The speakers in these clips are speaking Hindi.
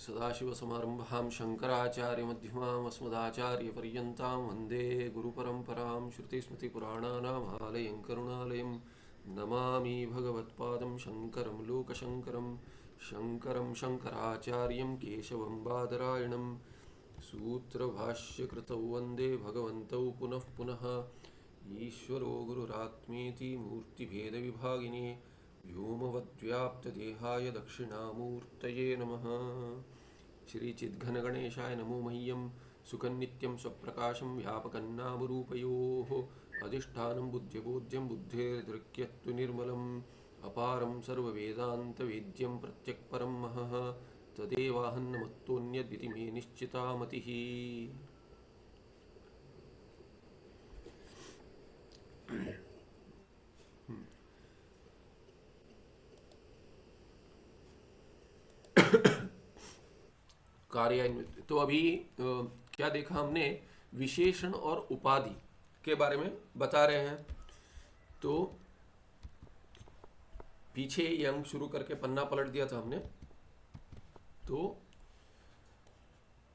सदाशिवसमारम्भां शङ्कराचार्यमध्यमाम् अस्मदाचार्यपर्यन्तां वन्दे गुरुपरम्परां श्रुतिस्मृतिपुराणानाम् आलयं करुणालयं नमामि भगवत्पादं शङ्करं लोकशङ्करं शङ्करं शङ्कराचार्यं केशवं बादरायणं सूत्रभाष्यकृतौ वन्दे भगवन्तौ पुनः पुनः ईश्वरो गुरुरात्मेति मूर्तिभेदविभागिने व्योमवद्व्याप्तदेहाय दक्षिणामूर्तये नमः। श्री चिद्घनगणेशाय नमो मह्यं सुखनित्यं स्वप्रकाशं व्यापकन्नामरूपयोः अधिष्ठानं बुद्ध्यबोध्यं बुद्धेर्दृक्यत्वनिर्मलम् अपारं सर्ववेदान्तवेद्यं प्रत्यक्परं महः तदेवाहन्नमत्तोऽन्यदिति मे निश्चिता मतिः। कार्यान्वित। तो अभी क्या देखा हमने, विशेषण और उपाधि के बारे में बता रहे हैं। तो पीछे ये अंक शुरू करके पन्ना पलट दिया था हमने। तो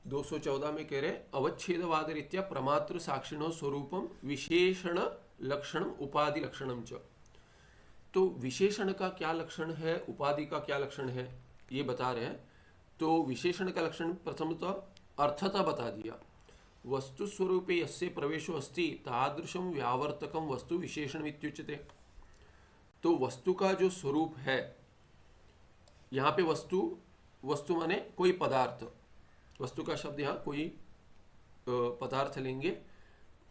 214 में कह रहे अवच्छेदवाद रीत्या प्रमातृ साक्षिणो स्वरूपम विशेषण लक्षणम उपाधि लक्षणम च। तो विशेषण का क्या लक्षण है, उपाधि का क्या लक्षण है, ये बता रहे हैं। तो विशेषण का लक्षण प्रथमतः अर्थता बता दिया। वस्तु स्वरूपे यस्य प्रवेशो अस्ति तादृशम व्यावर्तकम वस्तु विशेषण इत्युच्यते। तो वस्तु का जो स्वरूप है, यहाँ पे वस्तु माने कोई पदार्थ, वस्तु का शब्द यहाँ कोई पदार्थ लेंगे।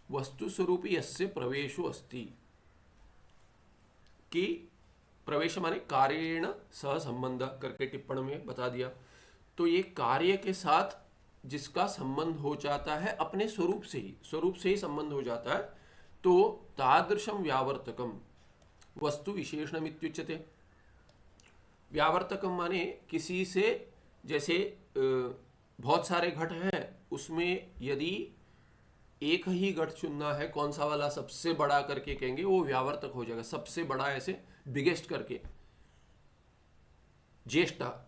वस्तु स्वरूप यस्य प्रवेशो अस्ति कि प्रवेश माने कार्येण सह संबंध करके टिप्पणी में बता दिया। तो ये कार्य के साथ जिसका संबंध हो जाता है अपने स्वरूप से ही संबंध हो जाता है, तो तादृशम व्यावर्तकम वस्तु विशेषणम इत्युच्यते। व्यावर्तकम माने किसी से, जैसे बहुत सारे घट हैं, उसमें यदि एक ही घट चुनना है, कौन सा वाला सबसे बड़ा करके कहेंगे, वो व्यावर्तक हो जाएगा। सबसे बड़ा ऐसे बिगेस्ट करके, ज्येष्ठा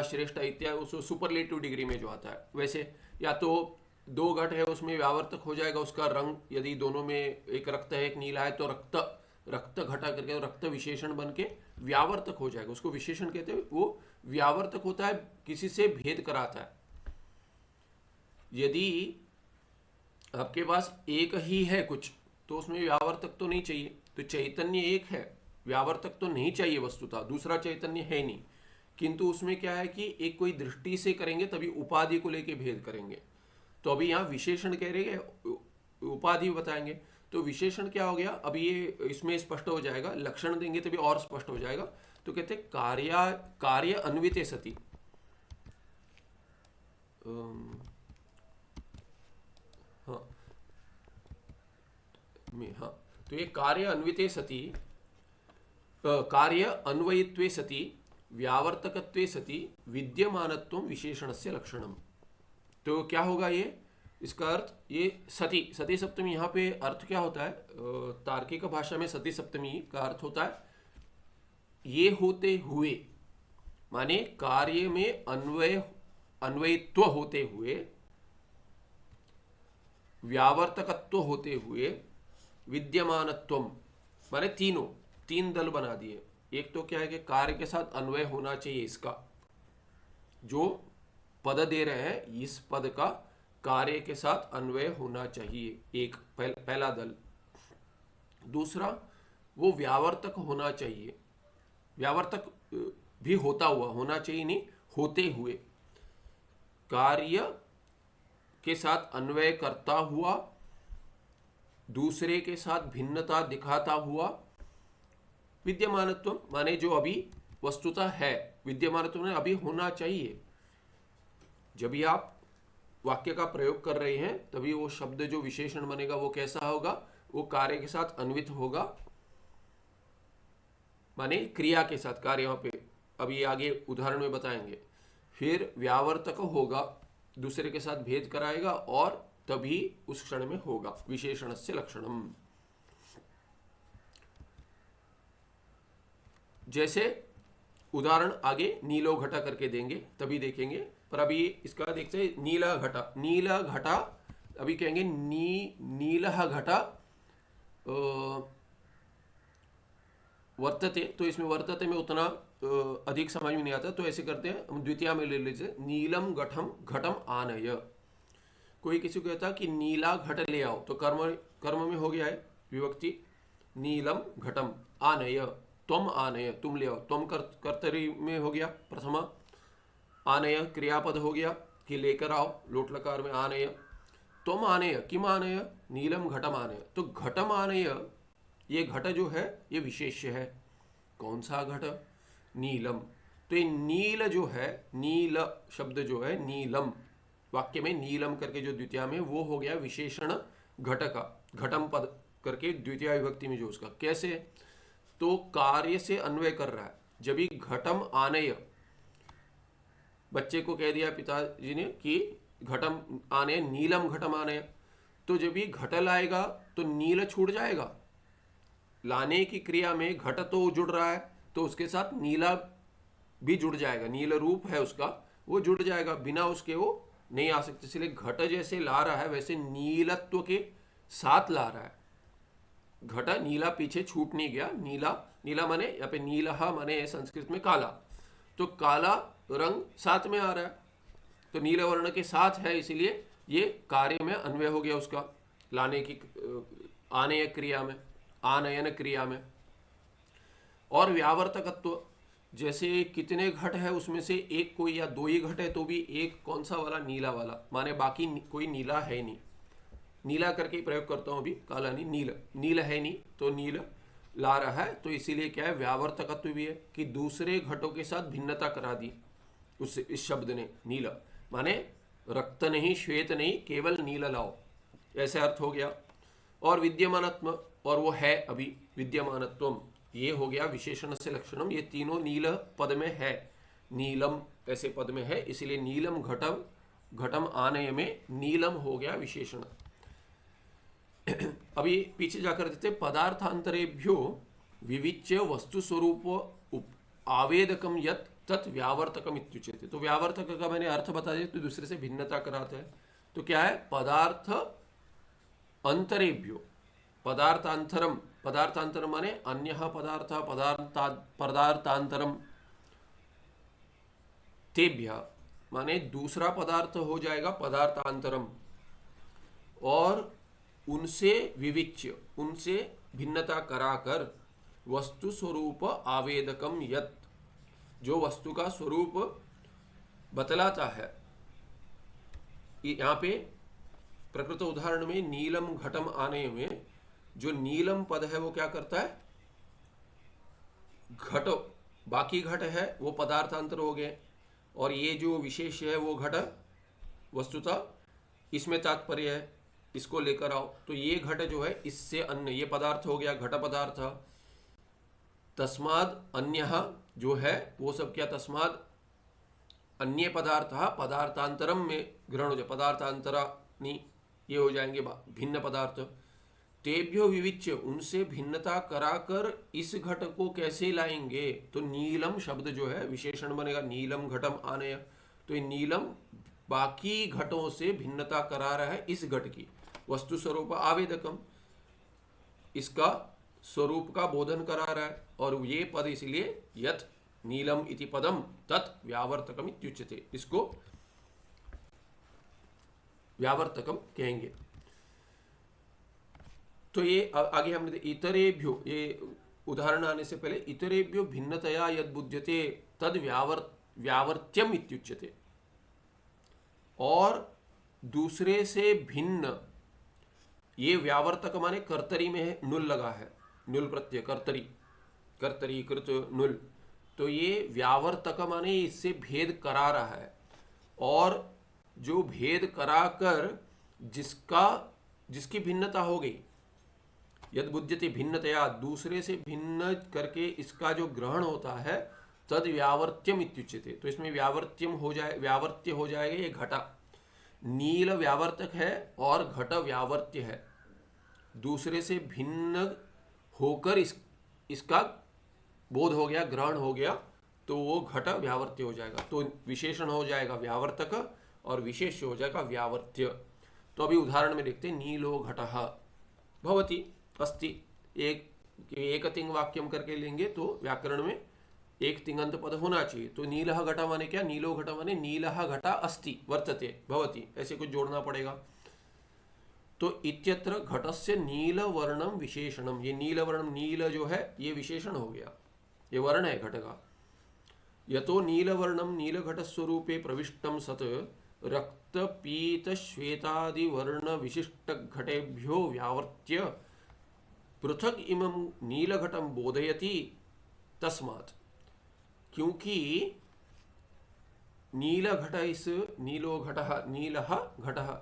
श्रेष्ठा इत्यादि उसको सुपरलेटिव डिग्री में जो आता है, वैसे या तो दो घट है उसमें व्यावर्तक हो जाएगा उसका रंग। यदि दोनों में एक रक्त है एक नीला है तो रक्त घटा करके रक्त विशेषण बन के व्यावर्तक हो जाएगा, उसको विशेषण कहते हैं। वो व्यावर्तक होता है, किसी से भेद कराता है। यदि आपके पास एक ही है कुछ, तो उसमें व्यावर्तक तो नहीं चाहिए। तो चैतन्य एक है, व्यावर्तक तो नहीं चाहिए वस्तुतः, दूसरा चैतन्य है नहीं, किंतु उसमें क्या है कि एक कोई दृष्टि से करेंगे तभी उपाधि को लेके भेद करेंगे। तो अभी यहाँ विशेषण कह रहे हैं, उपाधि बताएंगे। तो विशेषण क्या हो गया, अभी ये इसमें स्पष्ट हो जाएगा, लक्षण देंगे तभी और स्पष्ट हो जाएगा। तो कहते कार्य अन्विते सति, हाँ, तो ये कार्य अन्विते सति, कार्य अन्वयित्वे सति व्यावर्तकत्वे सति विद्यमानत्वं विशेषणस्य लक्षणम। तो क्या होगा ये, इसका अर्थ ये सती सप्तमी, यहाँ पे अर्थ क्या होता है, तार्किक भाषा में सती सप्तमी का अर्थ होता है ये होते हुए, माने कार्य में अन्वयित्व होते हुए, व्यावर्तकत्व होते हुए, विद्यमानत्वम माने तीन दल बना दिए। एक तो क्या है कि कार्य के साथ अन्वय होना चाहिए, इसका जो पद दे रहे हैं इस पद का कार्य के साथ अन्वय होना चाहिए, एक पहला दल। दूसरा, वो व्यावर्तक होना चाहिए, व्यावर्तक भी होता हुआ होना चाहिए, नहीं होते हुए, कार्य के साथ अन्वय करता हुआ, दूसरे के साथ भिन्नता दिखाता हुआ। विद्यमानत्व माने जो अभी वस्तुतः है, विद्यमानत्व माने अभी होना चाहिए। जब भी आप वाक्य का प्रयोग कर रहे हैं तभी वो शब्द जो विशेषण बनेगा वो कैसा होगा, वो कार्य के साथ अन्वित होगा, माने क्रिया के साथ, कार्य यहाँ पे अभी आगे उदाहरण में बताएंगे। फिर व्यावर्तक होगा, दूसरे के साथ भेद कराएगा, और तभी उस क्षण में होगा विशेषणस्य लक्षणम। जैसे उदाहरण आगे नीलो घटा करके देंगे तभी देखेंगे, पर अभी इसका देखते हैं नीला घटा। नीला घटा अभी कहेंगे नीलः घटा वर्तते, तो इसमें वर्तते में उतना अधिक समझ में नहीं आता, तो ऐसे करते हैं हम द्वितीय में ले लीजिए नीलम घटम घटम आनय। कोई किसी को कहता है कि नीला घट ले आओ, तो कर्म कर्म में हो गया है विभक्ति, नीलम घटम आनय, त्वम आनय तुम ले आओ, त्वम कर्तरी में हो गया प्रथमा, आनय क्रियापद हो गया कि लेकर आओ लोट लकार में आनय, त्वम आनय किम आनय नीलम घटम आनय। तो घटम आनय ये घट जो है ये विशेष्य है। कौन सा घट? नीलम। तो ये नील जो है, नील शब्द जो है नीलम, वाक्य में नीलम करके जो द्वितीय में वो हो गया विशेषण घट का, घटम पद करके द्वितीय विभक्ति में जो उसका। कैसे? तो कार्य से अन्वय कर रहा है। जब भी घटम आनय, बच्चे को कह दिया पिताजी ने कि घटम आनय नीलम घटम आनय, तो जब भी घट लाएगा तो नील छूट जाएगा। लाने की क्रिया में घट तो जुड़ रहा है, तो उसके साथ नीला भी जुड़ जाएगा, नील रूप है उसका वो जुड़ जाएगा, बिना उसके वो नहीं आ सकते। इसलिए घट जैसे ला रहा है वैसे नीलत्व के साथ ला रहा है। घट नीला पीछे छूट नहीं गया, नीला नीला माने यहाँ पे नीलहा माने संस्कृत में काला, तो काला रंग साथ में आ रहा है, तो नीले वर्ण के साथ है, इसीलिए ये कार्य में अन्वय हो गया उसका, लाने की आनय क्रिया में, आनयन क्रिया में। और व्यावर्तकत्व, जैसे कितने घट है उसमें से एक कोई या दो ही घट है, तो भी एक कौन सा वाला? नीला वाला, माने बाकी कोई नीला है नहीं। नीला करके ही प्रयोग करता हूं अभी, काला नहीं, नील, नील है नहीं तो नील ला रहा है, तो इसीलिए क्या है व्यावर्तकत्व भी है कि दूसरे घटों के साथ भिन्नता करा दी उस इस शब्द ने। नील माने रक्त नहीं, श्वेत नहीं, केवल नील लाओ, ऐसे अर्थ हो गया। और विद्यमानत्व, और वो है अभी विद्यमानत्वम, ये हो गया विशेषण से लक्षणम, ये तीनों नील पद में है, नीलम ऐसे पद में है, इसलिए नीलम घटम घटम आनय में नीलम हो गया विशेषण। अभी पीछे जाकर देते पदार्थांतरेभ्यो विविच्य वस्तु स्वरूप आवेदकम यत् तत् व्यावर्तकम इत्युच्यते। तो व्यावर्तक का मैंने अर्थ बता दिया, तो दूसरे से भिन्नता कराते हैं। तो क्या है? पदार्थ अंतरेभ्यो, पदार्थांतरम, पदार्थांतरम माने अन्यः पदार्थ, पदार्थांतरम तेभ्य माने दूसरा पदार्थ हो जाएगा पदार्थांतरम, और उनसे विविच्य, उनसे भिन्नता कराकर वस्तु स्वरूप आवेदकम यत्, जो वस्तु का स्वरूप बतलाता है। यहाँ पे प्रकृत उदाहरण में नीलम घटम आने में जो नीलम पद है वो क्या करता है? घट, बाकी घट है वो पदार्थांतर हो गए, और ये जो विशेष है वो घट वस्तुतः इसमें तात्पर्य है, इसको लेकर आओ। तो ये घट जो है इससे अन्य, ये पदार्थ हो गया घट पदार्थ। तस्माद अन्यः जो है वो सब क्या? तस्माद अन्य पदार्थ पदार्थांतरम में ग्रहण हो जाए, पदार्थांतरानी ये हो जाएंगे भिन्न पदार्थ। तेभ्यो विविच्य, उनसे भिन्नता कराकर इस घट को कैसे लाएंगे? तो नीलम शब्द जो है विशेषण बनेगा, नीलम घटम आनय। तो ये नीलम बाकी घटों से भिन्नता करा रहा है इस घट की, वस्तु स्वरूप आवेदकम, इसका स्वरूप का बोधन करा रहा है। और ये पद इसलिए यत् नीलम इति पदम तत् व्यावर्तकम इत्युच्यते, इसको व्यावर्तकम कहेंगे। तो ये आगे हमने इतरेभ्यो, ये उदाहरण आने से पहले इतरेभ्यो भिन्नतया यद बुध्यते तद व्यावर्त्यम इत्युच्यते, और दूसरे से भिन्न, ये व्यावर्तक माने कर्तरी में है, नुल लगा है, नुल प्रत्यय, कर्तरी, कर्तरी कृत नुल, तो ये व्यावर्तक माने इससे भेद करा रहा है, और जो भेद कराकर जिसकी भिन्नता हो गई, यद बुध्यते भिन्नतया, दूसरे से भिन्न करके इसका जो ग्रहण होता है, तद व्यावर्त्यम इत्युच्यते। तो इसमें व्यावर्त्यम हो जाए, व्यावर्त्य हो जाएगा ये घटा, नील व्यावर्तक है और घट व्यावर्त्य है, दूसरे से भिन्न होकर इसका बोध हो गया, ग्रहण हो गया, तो वो घट व्यावर्त्य हो जाएगा, तो विशेषण हो जाएगा व्यावर्तक और विशेष्य हो जाएगा व्यावर्त्य। तो अभी उदाहरण में देखते हैं, नीलो घटः भवति अस्ति। एक तिंग वाक्यम करके लेंगे तो व्याकरण में एक तिंगंत पद होना चाहिए। तो नीलः घटः माने क्या, नीलो घटः माने नीलः घटः अस्ति वर्तते भवति, ऐसे कुछ जोड़ना पड़ेगा। तो इत्यत्र घटस्य नीलवर्णम विशेषणम, ये नीलवर्णम, नील जो है ये विशेषण हो गया, ये वर्ण है घट का। यतो नीलवर्णम नीलघट स्वरूपे प्रविष्टम सत रक्त पीत श्वेतादि वर्ण विशिष्ट घटेभ्यो व्यावर्त्य पृथक इमं नीलघटम बोधयति तस्मात्, क्योंकि नीलघट, इस नीलो घटः, नीलः घटः,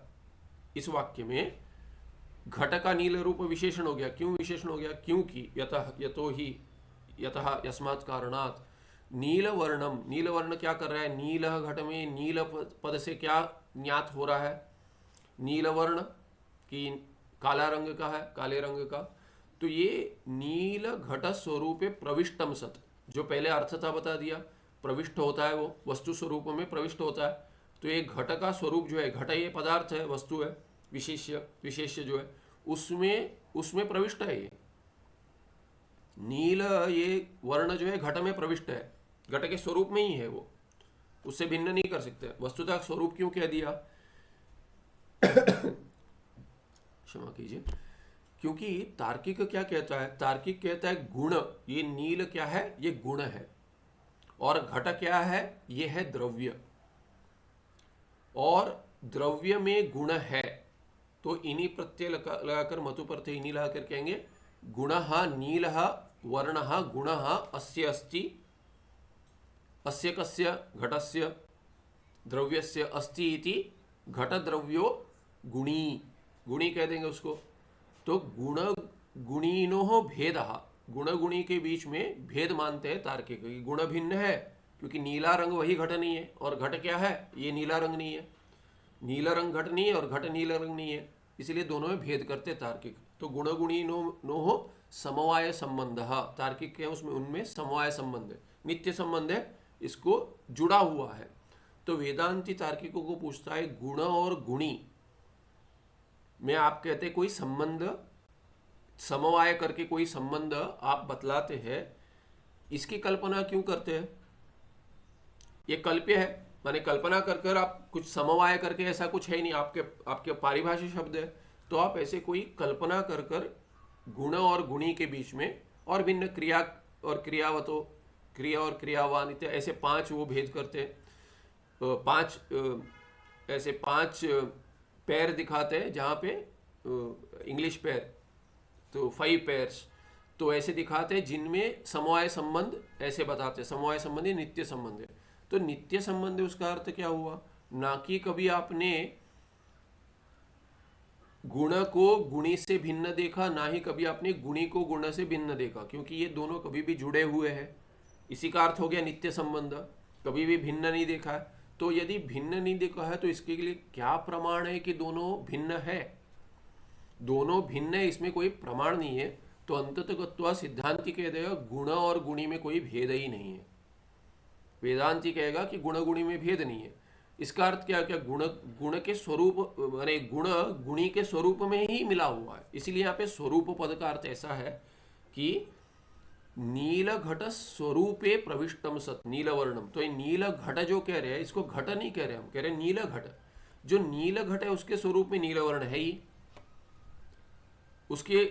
इस वाक्य में घट का नील रूप विशेषण हो गया। क्यों विशेषण हो गया, क्योंकि यतः, यतो ही, यतः यस्मात् कारणात् नीलवर्णम, नीलवर्ण क्या कर रहा है, नीलः घट में नील पद से क्या ज्ञात हो रहा है, नीलवर्ण की काला रंग का है, काले रंग का। तो ये नील घट स्वरूपे प्रविष्टम सत, जो पहले अर्थ था बता दिया, प्रविष्ट होता है वो वस्तु स्वरूप में प्रविष्ट होता है। तो ये घट का स्वरूप जो है, घट ये पदार्थ है, वस्तु है, विशेष्य जो है उसमें प्रविष्ट है। ये नील, ये वर्ण जो है घट में प्रविष्ट है, घट के स्वरूप में ही है, वो उससे भिन्न नहीं कर सकते। वस्तुतः स्वरूप क्यों कह दिया, क्षमा कीजिए, क्योंकि तार्किक क्या कहता है, तार्किक कहता है गुण, ये नील क्या है, ये गुण है, और घट क्या है, ये है द्रव्य, और द्रव्य में गुण है। तो इन्हीं प्रत्यय लगाकर मतु प्रत्यय इन्हीं लगाकर कहेंगे गुणः नीलः वर्णः गुणः अस्य अस्ति, अस्य कस्य घटस्य द्रव्यस्य अस्ति इति घट द्रव्यो गुणी, गुणी कह देंगे उसको। तो गुण गुणीनो भेदः, गुण गुणी के बीच में भेद मानते हैं तार्किक, गुण भिन्न है, क्योंकि नीला रंग वही घट नहीं है, और घट क्या है, ये नीला रंग नहीं है, नीला रंग घट नहीं है और घट नीला रंग नहीं है, इसलिए दोनों में भेद करते तार्किक। तो गुण गुणी नो हो समवाय संबंध, तार्किक के उसमें उनमें समवाय संबंध है, नित्य संबंध है, इसको जुड़ा हुआ है। तो वेदांती तार्किकों को पूछता है गुण और गुणी में आप कहते कोई संबंध, समवाय करके कोई संबंध आप बतलाते हैं, इसकी कल्पना क्यों करते हैं, ये कल्प्य है, माने कल्पना कर कर आप कुछ समवाय करके, ऐसा कुछ है नहीं, आपके पारिभाषिक शब्द है। तो आप ऐसे कोई कल्पना कर कर गुण और गुणी के बीच में और भिन्न क्रिया और क्रियावतो, क्रिया और क्रियावान इत्यादि ऐसे पांच वो भेद करते हैं, ऐसे पांच पैर दिखाते हैं, जहाँ पे इंग्लिश पैर, तो 5 पैर्स, तो ऐसे दिखाते हैं जिनमें समवाय संबंध ऐसे बताते हैं, समवाय संबंध नित्य संबंध है। तो नित्य संबंध उसका अर्थ क्या हुआ, ना कि कभी आपने गुण को गुणी से भिन्न देखा, ना ही कभी आपने गुणी को गुण से भिन्न देखा, क्योंकि ये दोनों कभी भी जुड़े हुए हैं, इसी का अर्थ हो गया नित्य संबंध, कभी भी भिन्न नहीं देखा है। तो यदि भिन्न नहीं देखा है तो इसके लिए क्या प्रमाण है कि दोनों भिन्न है, दोनों भिन्न है, इसमें कोई प्रमाण नहीं है। तो अंततः सिद्धांति कह देगा गुण और गुणी में कोई भेद ही नहीं है, वेदांति कहेगा कि गुण गुणी में भेद नहीं है। इसका अर्थ क्या, क्या गुण के स्वरूप, माने गुण गुणी के स्वरूप में ही मिला हुआ है, इसलिए यहाँ पे स्वरूप पद का अर्थ ऐसा है कि नील घट स्वरूपे प्रविष्टम सत नीलवर्णम। तो ये नील घट जो कह रहे हैं, इसको घट नहीं कह रहे, हम कह रहे हैं नील घट, जो नील घट है उसके स्वरूप में नीलवर्ण है ही, उसके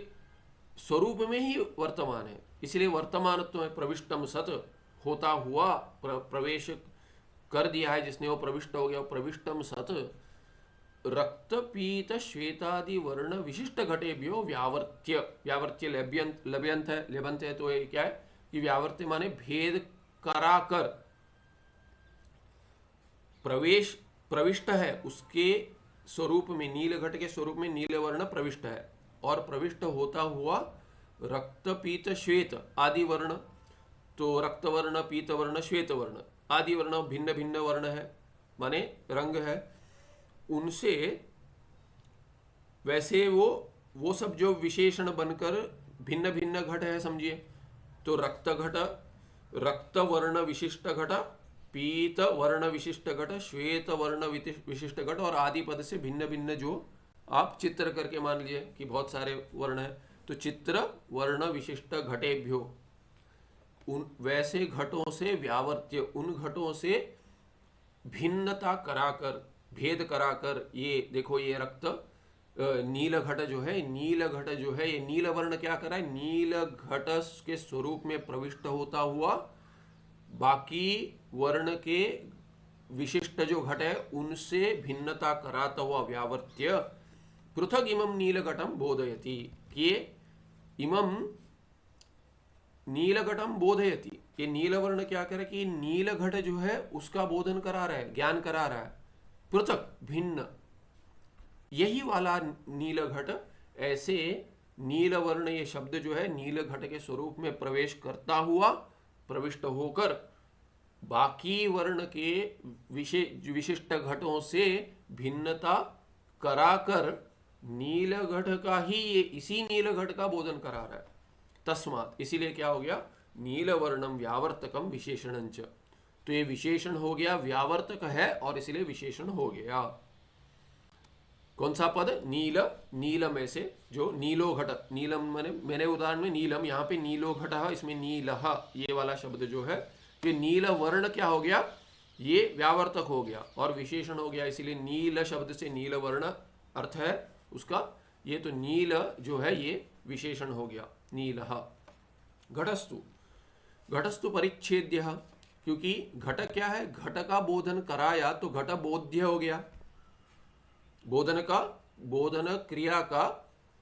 स्वरूप में ही वर्तमान है, इसलिए वर्तमानत्व में प्रविष्टम सत, होता हुआ प्रवेश कर दिया है जिसने, वो प्रविष्ट हो गया, प्रविष्टम सत रक्त पीत श्वेतादि वर्ण विशिष्ट घटेभ्यो व्यावर्त्य, व्यावर्त्य लभ्यंत है, लेबंत है, तो ये क्या है कि व्यावर्त्य माने भेद कराकर, प्रविष्ट है उसके स्वरूप में, नील घट के स्वरूप में नील वर्ण प्रविष्ट है, और प्रविष्ट होता हुआ रक्त पीत श्वेत आदि वर्ण, तो रक्त वर्ण, पीत वर्ण, श्वेत वर्ण आदि वर्ण भिन्न भिन्न वर्ण है, माने रंग है, उनसे वैसे वो सब जो विशेषण बनकर भिन्न भिन्न घट है, समझिए। तो रक्त घट रक्त वर्ण विशिष्ट घट, पीत वर्ण विशिष्ट घट, श्वेत वर्ण विशिष्ट घट और आदि पद से भिन्न भिन्न जो आप चित्र करके मान लीजिए कि बहुत सारे वर्ण है, तो चित्र वर्ण विशिष्ट घटेभ्यो, उन वैसे घटों से व्यावर्त्य, उन घटों से भिन्नता कराकर, भेद कराकर, ये देखो ये रक्त नील घट जो है, नील घट जो है, ये नील वर्ण क्या करा है, नील घट के स्वरूप में प्रविष्ट होता हुआ बाकी वर्ण के विशिष्ट जो घट है उनसे भिन्नता कराता हुआ व्यावर्त्य पृथक इमं नीलघटम बोधयति, ये इमं नीलघटम बोधयति, ये नील वर्ण क्या करे कि नील घट जो है उसका बोधन करा रहा है, ज्ञान करा रहा है, पृथक भिन्न, यही वाला नील घट, ऐसे नील वर्ण ये शब्द जो है नील घट के स्वरूप में प्रवेश करता हुआ, प्रविष्ट होकर बाकी वर्ण के विशिष्ट घटों से भिन्नता कराकर नील घट का ही ये इसी नील घट का बोधन करा रहा है। तस्मात, इसीलिए क्या हो गया, नील वर्णम व्यावर्तकम विशेषणंच, तो ये विशेषण हो गया, व्यावर्तक है और इसलिए विशेषण हो गया। कौन सा पद, नील, नील में से जो नीलो घट, नीलम मैंने उदाहरण में नीलम, यहाँ पे नीलो घट, इसमें नीलह ये वाला शब्द जो है, कि नील वर्ण क्या हो गया, ये व्यावर्तक हो गया और विशेषण हो गया, इसीलिए नील शब्द से नील वर्ण अर्थ है उसका, ये तो नील जो है ये विशेषण हो गया, नीलह। घटस्तु, घटस्तु परिच्छेद्य, क्योंकि घट क्या है, घट का बोधन कराया तो घट बोध्य हो गया, बोधन का, बोधन क्रिया का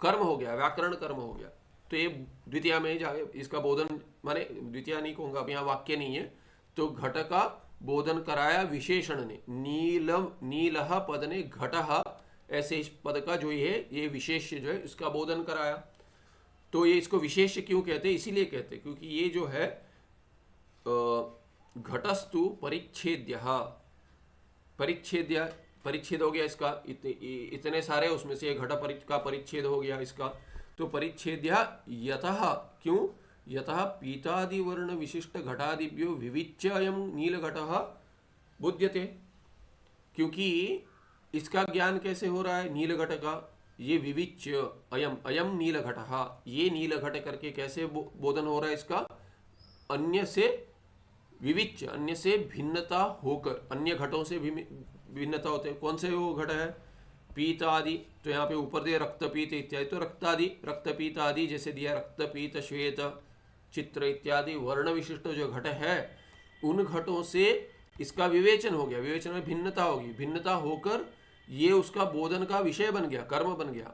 कर्म हो गया, व्याकरण कर्म हो गया, तो ये द्वितीय में जाए, इसका बोधन माने द्वितीय नहीं कहूंगा, अब यहाँ वाक्य नहीं है, तो घट का बोधन कराया विशेषण ने, नीलम, नीलह पद ने घटह, ऐसे इस पद का जो ये विशेष जो है इसका बोधन कराया, तो ये इसको विशेष क्यों कहते हैं, इसीलिए कहते हैं क्योंकि ये जो है घटस्तु परिच्छेद्य, परिच्छेद्य, परिच्छेद हो गया इसका, इतने सारे उसमें से घट का परिच्छेद हो गया इसका, तो परिच्छेद्य यतः, क्यों, यतः पीतादि वर्ण विशिष्ट घटादिभ्यो विविच्य अयम नील घटः बुध्यते, क्योंकि इसका ज्ञान कैसे हो रहा है नील घट का, ये विविच्य अयम, अयम नील घटः, ये नील घट करके कैसे बोधन हो रहा है इसका, अन्य से विविच्य, अन्य से भिन्नता होकर, अन्य घटों से भिन्नता होते हैं, कौन से वो घट है, पीतादि, तो यहाँ पे ऊपर दिया रक्तपीत इत्यादि, तो रक्तादि, रक्तपीत आदि जैसे दिया, रक्तपीत, श्वेत, चित्र इत्यादि वर्ण विशिष्ट जो घट है उन घटों से इसका विवेचन हो गया, विवेचन में भिन्नता होगी, भिन्नता होकर ये उसका बोधन का विषय बन गया, कर्म बन गया,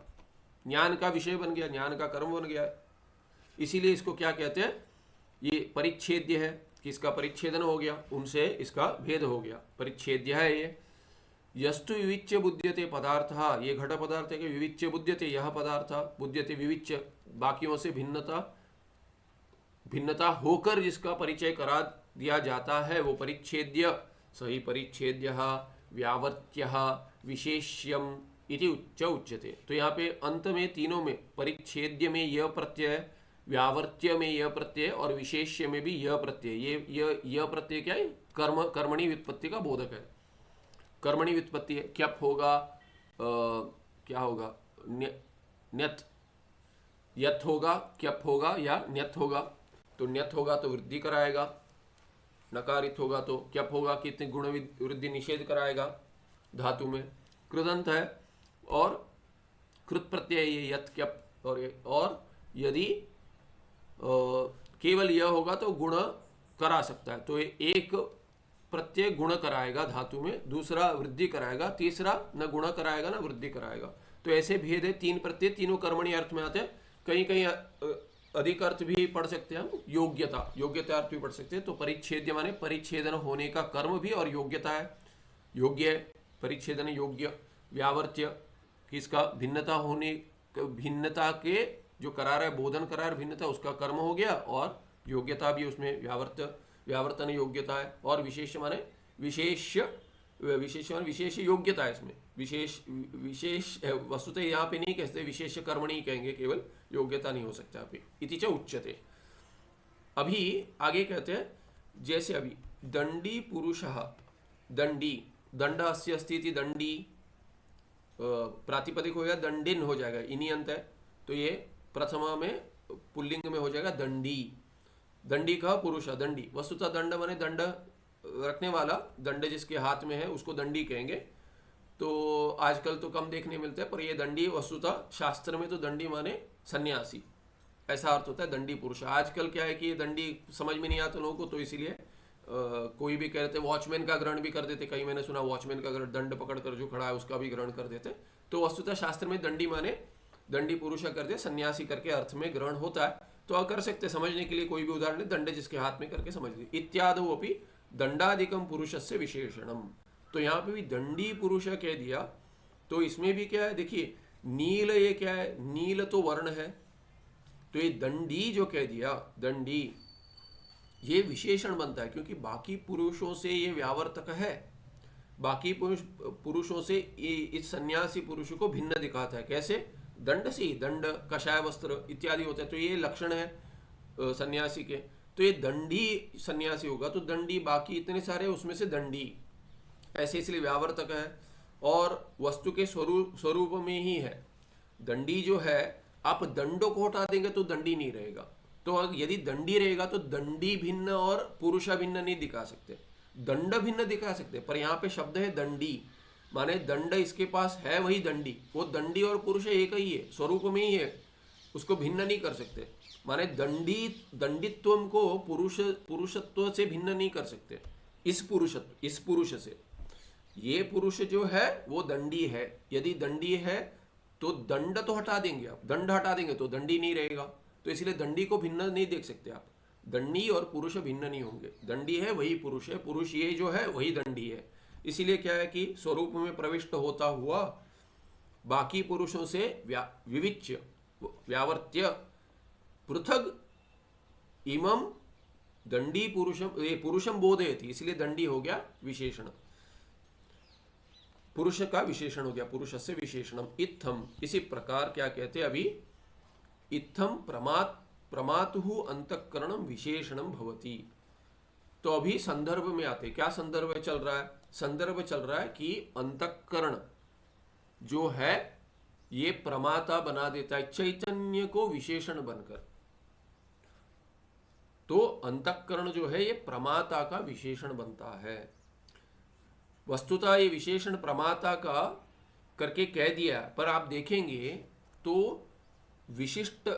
ज्ञान का विषय बन गया, ज्ञान का कर्म बन गया, इसीलिए इसको क्या कहते हैं, ये परिच्छेद्य है कि इसका परिच्छेदन हो गया, उनसे इसका भेद हो गया, परिच्छेद्य है ये। यस्तु विविच्य बुध्यते पदार्थ, ये घट पदार्थ है कि विविच्य बुध्यते, यह पदार्थ बुध्यते विविच्य, बाकियों से भिन्नता, भिन्नता होकर जिसका परिचय करा दिया जाता है वो परिच्छेद्य, सही परिच्छेद्य व्यावर्त्य विशेष्यम इति उच्यते। तो यहाँ पे अंत में तीनों में, परिच्छेद्य में यह प्रत्यय, व्यावर्त्य में यह प्रत्यय और विशेष्य में भी यह प्रत्यय, यह प्रत्यय क्या है, कर्म, कर्मणि व्युत्पत्ति का बोधक है, कर्मणि व्युत्पत्ति है, क्यप होगा, क्या होगा, न्यत, यथ होगा, क्यप होगा या न्यत होगा, तो न्यत होगा तो वृद्धि कराएगा, नकारित होगा तो क्यप होगा कि इतने गुण वृद्धि निषेध कराएगा धातु में, कृदंत है और कृत प्रत्यय ये यत क्यप, और यदि केवल यह होगा तो गुण करा सकता है, तो एक प्रत्यय गुण कराएगा धातु में, दूसरा वृद्धि कराएगा, तीसरा न गुण कराएगा न वृद्धि कराएगा, तो ऐसे भेद है, तीन प्रत्यय तीनों कर्मणीय अर्थ में आते हैं, कहीं कहीं अधिक अर्थ भी पढ़ सकते हैं हम, योग्यता, योग्यता अर्थ भी पढ़ सकते हैं, तो परिच्छेद्य माने परिच्छेदन होने का कर्म भी और योग्यता है, योग्य है, परिच्छेदन योग्य, व्यावर्त्य कि इसका भिन्नता होने, भिन्नता के जो करार है, बोधन करार भिन्नता उसका कर्म हो गया, और योग्यता भी उसमें व्यावर्तन योग्यता है, और विशेष माने विशेष, विशेष माने विशेष योग्यता है इसमें, विशेष वस्तुतः यहाँ पे नहीं कहते, विशेष कर्म नहीं कहेंगे, केवल योग्यता नहीं हो सकता पे, इति च उच्यते। अभी आगे कहते हैं जैसे अभी दंडी पुरुषः, दंडी, दंड अस्य अस्ति इति दंडी, प्रातिपदिक हो गया, दंडिन हो जाएगा, इन्हीं अंत है, तो ये प्रथमा में पुल्लिंग में हो जाएगा दंडी। दंडी का पुरुष दंडी, वस्तुतः दंड माने दंड रखने वाला, दंड जिसके हाथ में है उसको दंडी कहेंगे। तो आजकल तो कम देखने मिलते हैं, पर ये दंडी वस्तुतः शास्त्र में तो दंडी माने सन्यासी, ऐसा अर्थ होता है दंडी पुरुष। आजकल क्या है कि ये दंडी समझ में नहीं आता लोगों को, तो इसीलिए कोई भी कह रहे थे वॉचमैन का ग्रहण भी कर देते, कई मैंने सुना वॉचमैन का ग्रहण, दंड पकड़ कर जो खड़ा है उसका भी ग्रहण कर देते। तो वस्तुतः शास्त्र में दंडी माने दंडी पुरुष कर दे, सन्यासी करके अर्थ में ग्रहण होता है। तो कर सकते समझने के लिए कोई भी उदाहरण, दंड जिसके हाथ में करके समझ ली। इत्यादि अपनी दंडादिकम पुरुष से विशेषणम, तो यहाँ पे भी दंडी पुरुष कह दिया। तो इसमें भी क्या है, देखिए नील, ये क्या है, नील तो वर्ण है, तो ये दंडी जो कह दिया, दंडी ये विशेषण बनता है, क्योंकि बाकी पुरुषों से ये व्यावर्तक है, बाकी पुरुषों से इस सन्यासी पुरुष को भिन्न दिखाता है। कैसे? दंड से, दंड, कषाय वस्त्र इत्यादि होता है, तो ये लक्षण है सन्यासी के। तो ये दंडी सन्यासी होगा, तो दंडी, बाकी इतने सारे उसमें से दंडी, ऐसे इसलिए व्यावर्तक है। और वस्तु के स्वरूप में ही है। दंडी जो है, आप दंडों को हटा देंगे तो दंडी नहीं रहेगा, तो यदि दंडी रहेगा तो दंडी भिन्न और पुरुष भिन्न नहीं दिखा सकते, दंड भिन्न दिखा सकते। पर यहाँ पे शब्द है दंडी, माने दंड इसके पास है वही दंडी, वो दंडी और पुरुष एक ही है, स्वरूप में ही है, उसको भिन्न नहीं कर सकते। माने दंडित्व को पुरुषत्व से भिन्न नहीं कर सकते, इस पुरुष से। ये पुरुष जो है वो दंडी है, यदि दंडी है तो दंड तो हटा देंगे आप, दंड हटा देंगे तो दंडी नहीं रहेगा, तो इसलिए दंडी को भिन्न नहीं देख सकते आप। दंडी और पुरुष भिन्न नहीं होंगे, दंडी है वही पुरुष है, पुरुष ये जो है वही दंडी है। इसीलिए क्या है कि स्वरूप में प्रविष्ट होता हुआ बाकी पुरुषों से विविच्य, व्यावर्त्य, पृथग इमम दंडी पुरुषम, ये पुरुषम बोधयति, इसलिए दंडी हो गया विशेषण, पुरुष का विशेषण हो गया, पुरुष से विशेषणम। इत्थम, इसी प्रकार क्या कहते हैं अभी, इत्थम प्रमातु अंतःकरणम विशेषणम भवति। तो अभी संदर्भ में आते, क्या संदर्भ चल रहा है? संदर्भ चल रहा है कि अंतःकरण जो है ये प्रमाता बना देता है चैतन्य को विशेषण बनकर। तो अंतःकरण जो है ये प्रमाता का विशेषण बनता है। वस्तुतः ये विशेषण प्रमाता का करके कह दिया, पर आप देखेंगे तो विशिष्ट,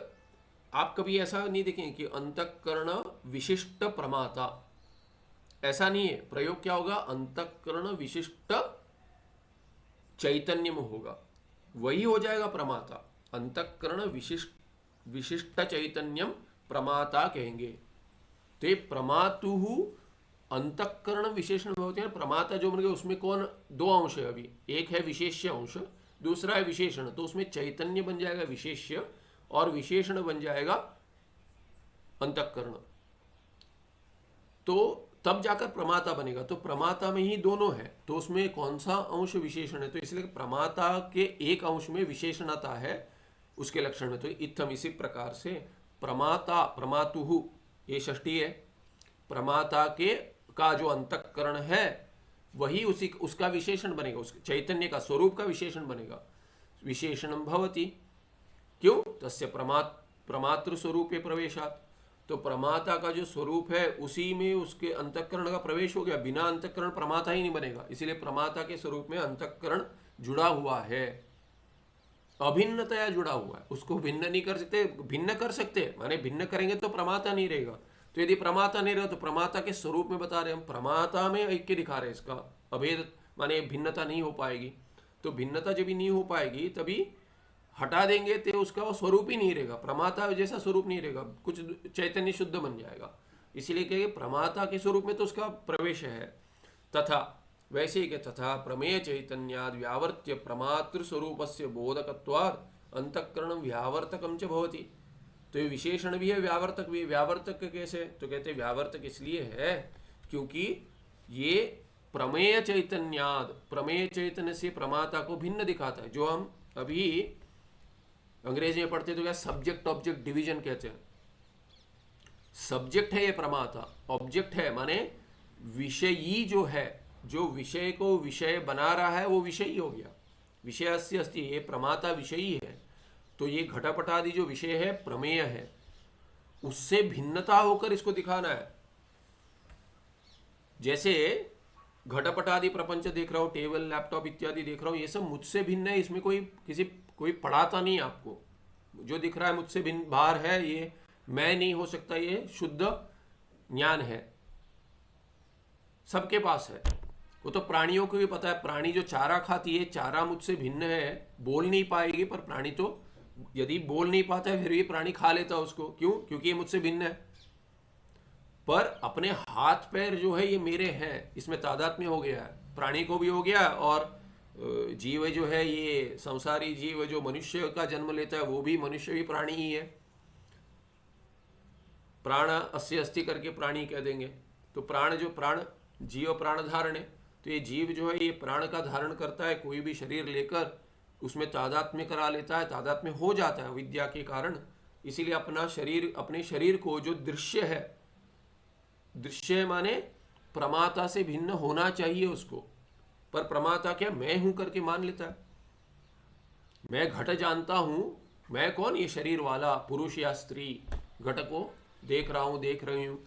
आप कभी ऐसा नहीं देखेंगे कि अंतःकरण विशिष्ट प्रमाता, ऐसा नहीं है। प्रयोग क्या होगा? अंतःकरण विशिष्ट चैतन्य में होगा, वही हो जाएगा प्रमाता। अंतःकरण विशिष्ट चैतन्यम प्रमाता कहेंगे। तो ये प्रमातु अंतःकरण विशेषण होते हैं। प्रमाता जो बन गया उसमें कौन, दो अंश है अभी, एक है विशेष्य अंश, दूसरा है विशेषण। तो उसमें चैतन्य बन जाएगा विशेष्य और विशेषण बन जाएगा अंतःकरण, तो तब जाकर प्रमाता बनेगा। तो प्रमाता में ही दोनों है, तो उसमें कौन सा अंश विशेषण है? तो इसलिए प्रमाता के एक अंश में विशेषणता है उसके लक्षण में। तो इत्थम, इसी प्रकार से प्रमाता, प्रमातुहु, ये षष्ठी है, प्रमाता के का जो अंतःकरण है वही उसी उसका विशेषण बनेगा, उसके चैतन्य का स्वरूप का विशेषण बनेगा। विशेषणम भवति, क्यों? तस्य प्रमातृ स्वरूपे प्रवेशात्, तो प्रमाता का जो स्वरूप है उसी में उसके अंतःकरण का प्रवेश हो गया। बिना अंतःकरण प्रमाता ही नहीं बनेगा, इसीलिए प्रमाता के स्वरूप में अंतःकरण जुड़ा हुआ है, अभिन्नतया जुड़ा हुआ है, उसको भिन्न नहीं कर सकते। भिन्न कर सकते माने भिन्न करेंगे तो प्रमाता नहीं रहेगा। तो यदि प्रमाता नहीं रहा तो प्रमाता के स्वरूप में बता रहे हम, प्रमाता में ऐक्य दिखा रहे हैं, इसका अभेद माने भिन्नता नहीं हो पाएगी। तो भिन्नता जब भी नहीं हो पाएगी तभी हटा देंगे तो उसका वो स्वरूप ही नहीं रहेगा, प्रमाता जैसा स्वरूप नहीं रहेगा, कुछ चैतन्य शुद्ध बन जाएगा। इसीलिए कहेंगे प्रमाता के स्वरूप में तो उसका प्रवेश है। तथा, वैसे ही तथा प्रमेय चैतन्याद व्यावर्त्य प्रमातृ स्वरूपस्य बोधकत्वाद अंतःकरण व्यावर्तकम च भवति। तो ये विशेषण भी है, व्यावर्तक भी है। व्यावर्तक कैसे? तो कहते हैं व्यावर्तक इसलिए है क्योंकि ये प्रमेय चैतन्याद, प्रमेय चैतन्य से प्रमाता को भिन्न दिखाता है। जो हम अभी अंग्रेजी में पढ़ते तो क्या सब्जेक्ट ऑब्जेक्ट डिवीजन कहते हैं। सब्जेक्ट है ये प्रमाता, ऑब्जेक्ट है माने विषयी जो है, जो विषय को विषय बना रहा है वो विषयी हो गया। विषयस्य अस्ति, ये प्रमाता विषयी है। तो ये घटपटादि जो विषय है प्रमेय है, उससे भिन्नता होकर इसको दिखाना है। जैसे घटपटादि प्रपंच देख रहा हूँ, टेबल लैपटॉप इत्यादि देख रहा हूँ, ये सब मुझसे भिन्न है, इसमें कोई पढ़ाता नहीं आपको। जो दिख रहा है मुझसे भिन्न बाहर है, ये मैं नहीं हो सकता, ये शुद्ध ज्ञान है, सबके पास है। वो तो प्राणियों को भी पता है, प्राणी जो चारा खाती है, चारा मुझसे भिन्न है, बोल नहीं पाएगी, पर प्राणी तो यदि बोल नहीं पाता है फिर भी प्राणी खा लेता है उसको। क्यों? क्योंकि ये मुझसे भिन्न है। पर अपने हाथ पैर जो है ये मेरे हैं, इसमें तादात्म्य हो गया है, प्राणी को भी हो गया। और जीव जो है, ये संसारी जीव जो मनुष्य का जन्म लेता है, वो भी मनुष्य भी प्राणी ही है। प्राण अस्य अस्ति करके प्राणी कह देंगे। तो प्राण जो प्राण जीव प्राण धारण है, तो ये जीव जो है ये प्राण का धारण करता है, कोई भी शरीर लेकर उसमें तादात्म्य करा लेता है, तादात्म्य हो जाता है विद्या के कारण। इसीलिए अपना शरीर, अपने शरीर को जो दृश्य है, दृश्य माने प्रमाता से भिन्न होना चाहिए उसको, पर प्रमाता क्या मैं हूं करके मान लेता है। मैं घट जानता हूं, मैं कौन? ये शरीर वाला पुरुष या स्त्री, घट को देख रहा हूं, देख रही हूं।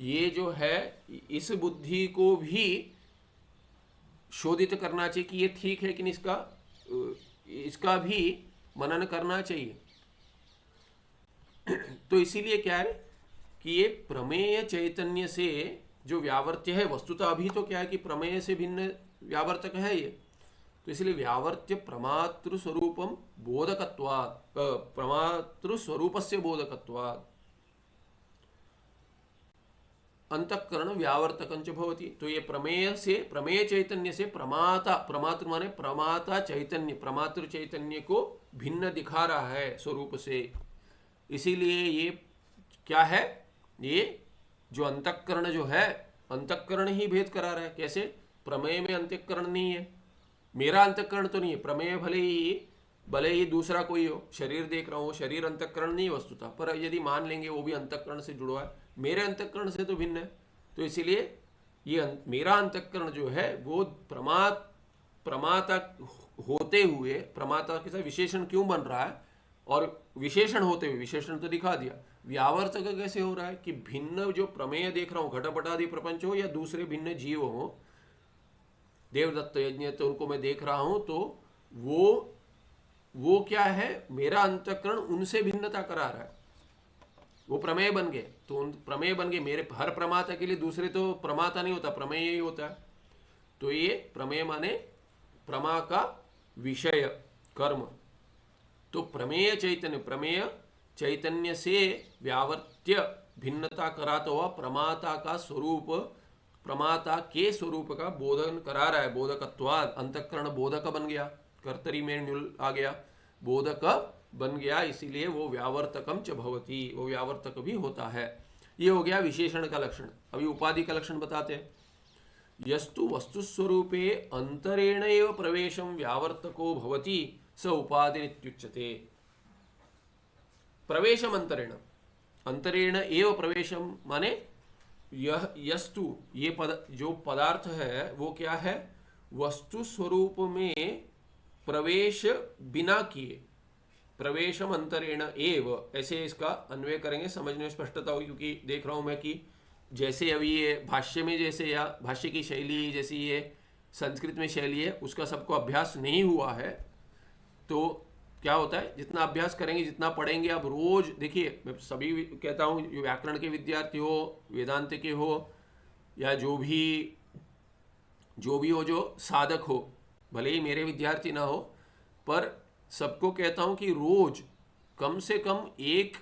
ये जो है इस बुद्धि को भी शोधित करना चाहिए कि ये ठीक है कि नहीं, इसका भी मनन करना चाहिए। तो इसीलिए क्या है कि ये प्रमेय चैतन्य से जो व्यावर्त्य है, वस्तुतः अभी तो क्या है कि प्रमेय से भिन्न व्यावर्तक है ये, तो इसलिए व्यावर्त्य प्रमातृ स्वरूपम बोधकत्वात्, प्रमातृ स्वरूपस्य बोधकत्वात् अंतःकरण व्यावर्तकंच भवति। तो ये प्रमेय से, प्रमेय चैतन्य से प्रमाता, प्रमातृ माने प्रमाता चैतन्य, प्रमातृ चैतन्य को भिन्न दिखा रहा है स्वरूप से। इसीलिए ये क्या है, ये जो अंतःकरण जो है, अंतःकरण ही भेद करा रहा है। कैसे? प्रमेय में अंतःकरण नहीं है, मेरा अंतःकरण तो नहीं है। प्रमेय भले ही दूसरा कोई हो, शरीर देख रहा हूँ, शरीर अंतःकरण नहीं वस्तुतः, पर यदि मान लेंगे वो भी अंतःकरण से जुड़ा है, मेरे अंतःकरण से तो भिन्न है। तो इसीलिए ये मेरा अंतःकरण जो है वो प्रमाता होते हुए, प्रमाता के साथ विशेषण क्यों बन रहा है, और विशेषण होते हुए, विशेषण तो दिखा दिया, व्यावर्तक कैसे हो रहा है कि भिन्न जो प्रमेय देख रहा हूँ, घटपटादि प्रपंच हो या दूसरे भिन्न जीव हो, देवदत्त यज्ञ तो उनको मैं देख रहा हूं, तो वो क्या है, मेरा अंतःकरण उनसे भिन्नता करा रहा है, वो प्रमेय बन गए। तो उन प्रमेय बन गए, मेरे हर प्रमाता के लिए दूसरे तो प्रमाता नहीं होता, प्रमेय ही होता है। तो ये प्रमेय माने प्रमा का विषय कर्म। तो प्रमेय चैतन्य से व्यावर्त्य भिन्नता कराता हुआ प्रमाता का स्वरूप, प्रमाता के स्वरूप का बोधन करा रहा है। बोधकत्वाद, अंतःकरण बोधक बन गया, कर्तरी में न्युल आ गया, बोधक बन गया, इसीलिए वो व्यावर्तकम च भवति, वो व्यावर्तक भी होता है। ये हो गया विशेषण का लक्षण। अभी उपाधि का लक्षण बताते हैं। यस्तु वस्तुस्वरूपे अंतरेण एव प्रवेशम व्यावर्तको भवति स उपाधिरित्युच्यते। प्रवेशम अंतरेण, अंतरेण एव प्रवेशम माने यह यस्तु, ये जो पदार्थ है वो क्या है, वस्तु स्वरूप में प्रवेश बिना किए, प्रवेशम अंतरेण एव, ऐसे इसका अन्वय करेंगे, समझने में स्पष्टता होगी। क्योंकि देख रहा हूं मैं कि जैसे अभी ये भाष्य में जैसे, या भाष्य की शैली जैसी ये संस्कृत में शैली है, उसका सबको अभ्यास नहीं हुआ है। तो क्या होता है, जितना अभ्यास करेंगे, जितना पढ़ेंगे, अब रोज देखिए, मैं सभी कहता हूँ, जो व्याकरण के विद्यार्थी हो, वेदांत के हो, या जो भी हो, जो साधक हो, भले ही मेरे विद्यार्थी ना हो, पर सबको कहता हूँ कि रोज कम से कम एक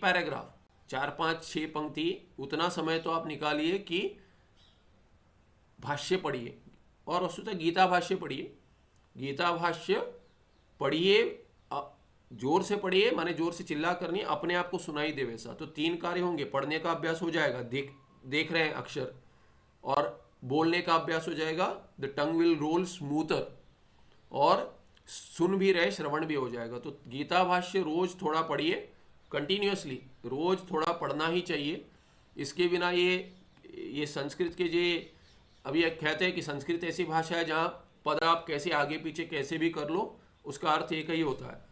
पैराग्राफ, 4, 5, 6 पंक्ति, उतना समय तो आप निकालिए कि भाष्य पढ़िए। और वस्तुतः गीता भाष्य पढ़िए, गीता भाष्य पढ़िए, जोर से पढ़िए, माने जोर से चिल्ला करनी, अपने आप को सुनाई दे वैसा। तो 3 कार्य होंगे, पढ़ने का अभ्यास हो जाएगा, देख रहे हैं अक्षर, और बोलने का अभ्यास हो जाएगा, the tongue will roll smoother, और सुन भी रहे, श्रवण भी हो जाएगा। तो गीता भाष्य रोज थोड़ा पढ़िए कंटिन्यूअसली, रोज थोड़ा पढ़ना ही चाहिए। इसके बिना ये संस्कृत के जे अभी एक कहते हैं कि संस्कृत ऐसी भाषा है जहाँ पद आप कैसे आगे पीछे कैसे भी कर लो उसका अर्थ एक ही होता है।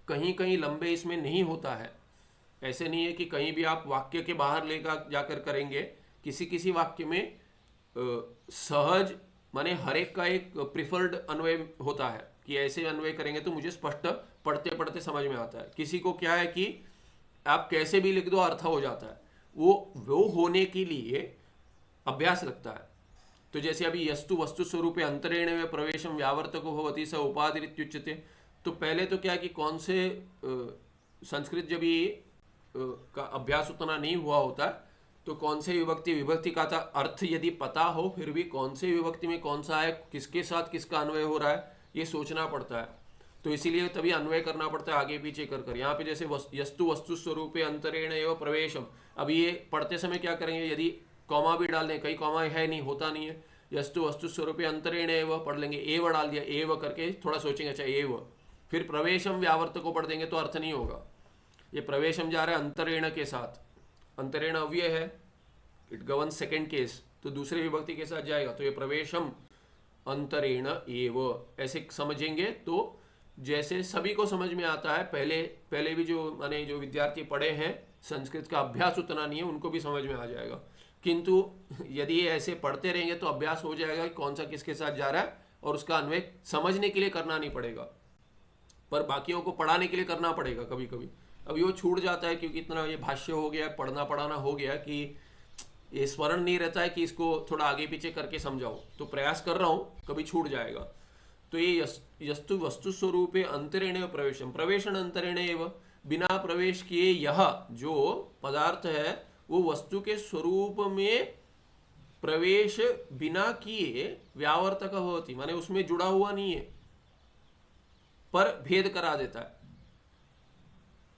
कहीं कहीं लंबे इसमें नहीं होता है। ऐसे नहीं है कि कहीं भी आप वाक्य के बाहर लेकर जाकर करेंगे। किसी किसी वाक्य में सहज माने हर एक का एक प्रिफर्ड अन्वय होता है कि ऐसे अन्वय करेंगे तो मुझे स्पष्ट पढ़ते पढ़ते समझ में आता है। किसी को क्या है कि आप कैसे भी लिख दो अर्थ हो जाता है। वो होने के लिए अभ्यास लगता है। तो जैसे अभी यस्तु वस्तु स्वरूपे अंतरेण में प्रवेशम व्यावर्तको भवति स उपाधिरित्युच्यते। तो पहले तो क्या है कि कौन से संस्कृत जब ये का अभ्यास उतना नहीं हुआ होता तो कौन से विभक्ति विभक्ति का था अर्थ यदि पता हो फिर भी कौन से विभक्ति में कौन सा है किसके साथ किसका अन्वय हो रहा है ये सोचना पड़ता है। तो इसीलिए तभी अन्वय करना पड़ता है आगे पीछे कर कर। यहाँ पे जैसे यस्तु वस्तु स्वरूपे अंतरेण एवं प्रवेशम, अभी ये पढ़ते समय क्या करेंगे यदि कॉमा भी डाल दें, कई कॉमा है नहीं होता नहीं है, यस्तु वस्तु स्वरूपे अंतरेण एवं पढ़ लेंगे, एव डाल दिया एव करके थोड़ा सोचेंगे अच्छा एव, फिर प्रवेशम व्यावर्त को पढ़ देंगे तो अर्थ नहीं होगा। ये प्रवेशम जा रहा है अंतरेण के साथ, अंतरेण अव्यय है, इट गवर्न सेकेंड केस, तो दूसरे विभक्ति के साथ जाएगा। तो ये प्रवेशम अंतरेण एव ऐसे समझेंगे तो जैसे सभी को समझ में आता है। पहले भी जो माने जो विद्यार्थी पढ़े हैं संस्कृत का अभ्यास उतना नहीं है उनको भी समझ में आ जाएगा। किंतु यदि ये ऐसे पढ़ते रहेंगे तो अभ्यास हो जाएगा कि कौन सा किसके साथ जा रहा है और उसका अन्वय समझने के लिए करना नहीं पड़ेगा, पर बाकियों को पढ़ाने के लिए करना पड़ेगा कभी कभी। अभी वो छूट जाता है क्योंकि इतना ये भाष्य हो गया, पढ़ना पढ़ाना हो गया कि ये स्मरण नहीं रहता है कि इसको थोड़ा आगे पीछे करके समझाओ। तो प्रयास कर रहा हूँ, कभी छूट जाएगा। तो ये यस्तु वस्तु स्वरूपे अंतरेण प्रवेशम, प्रवेशन अंतरेण एव, बिना प्रवेश किए यह जो पदार्थ है वो वस्तु के स्वरूप में प्रवेश बिना किए व्यावर्तक होती, माने उसमें जुड़ा हुआ नहीं है पर भेद करा देता है,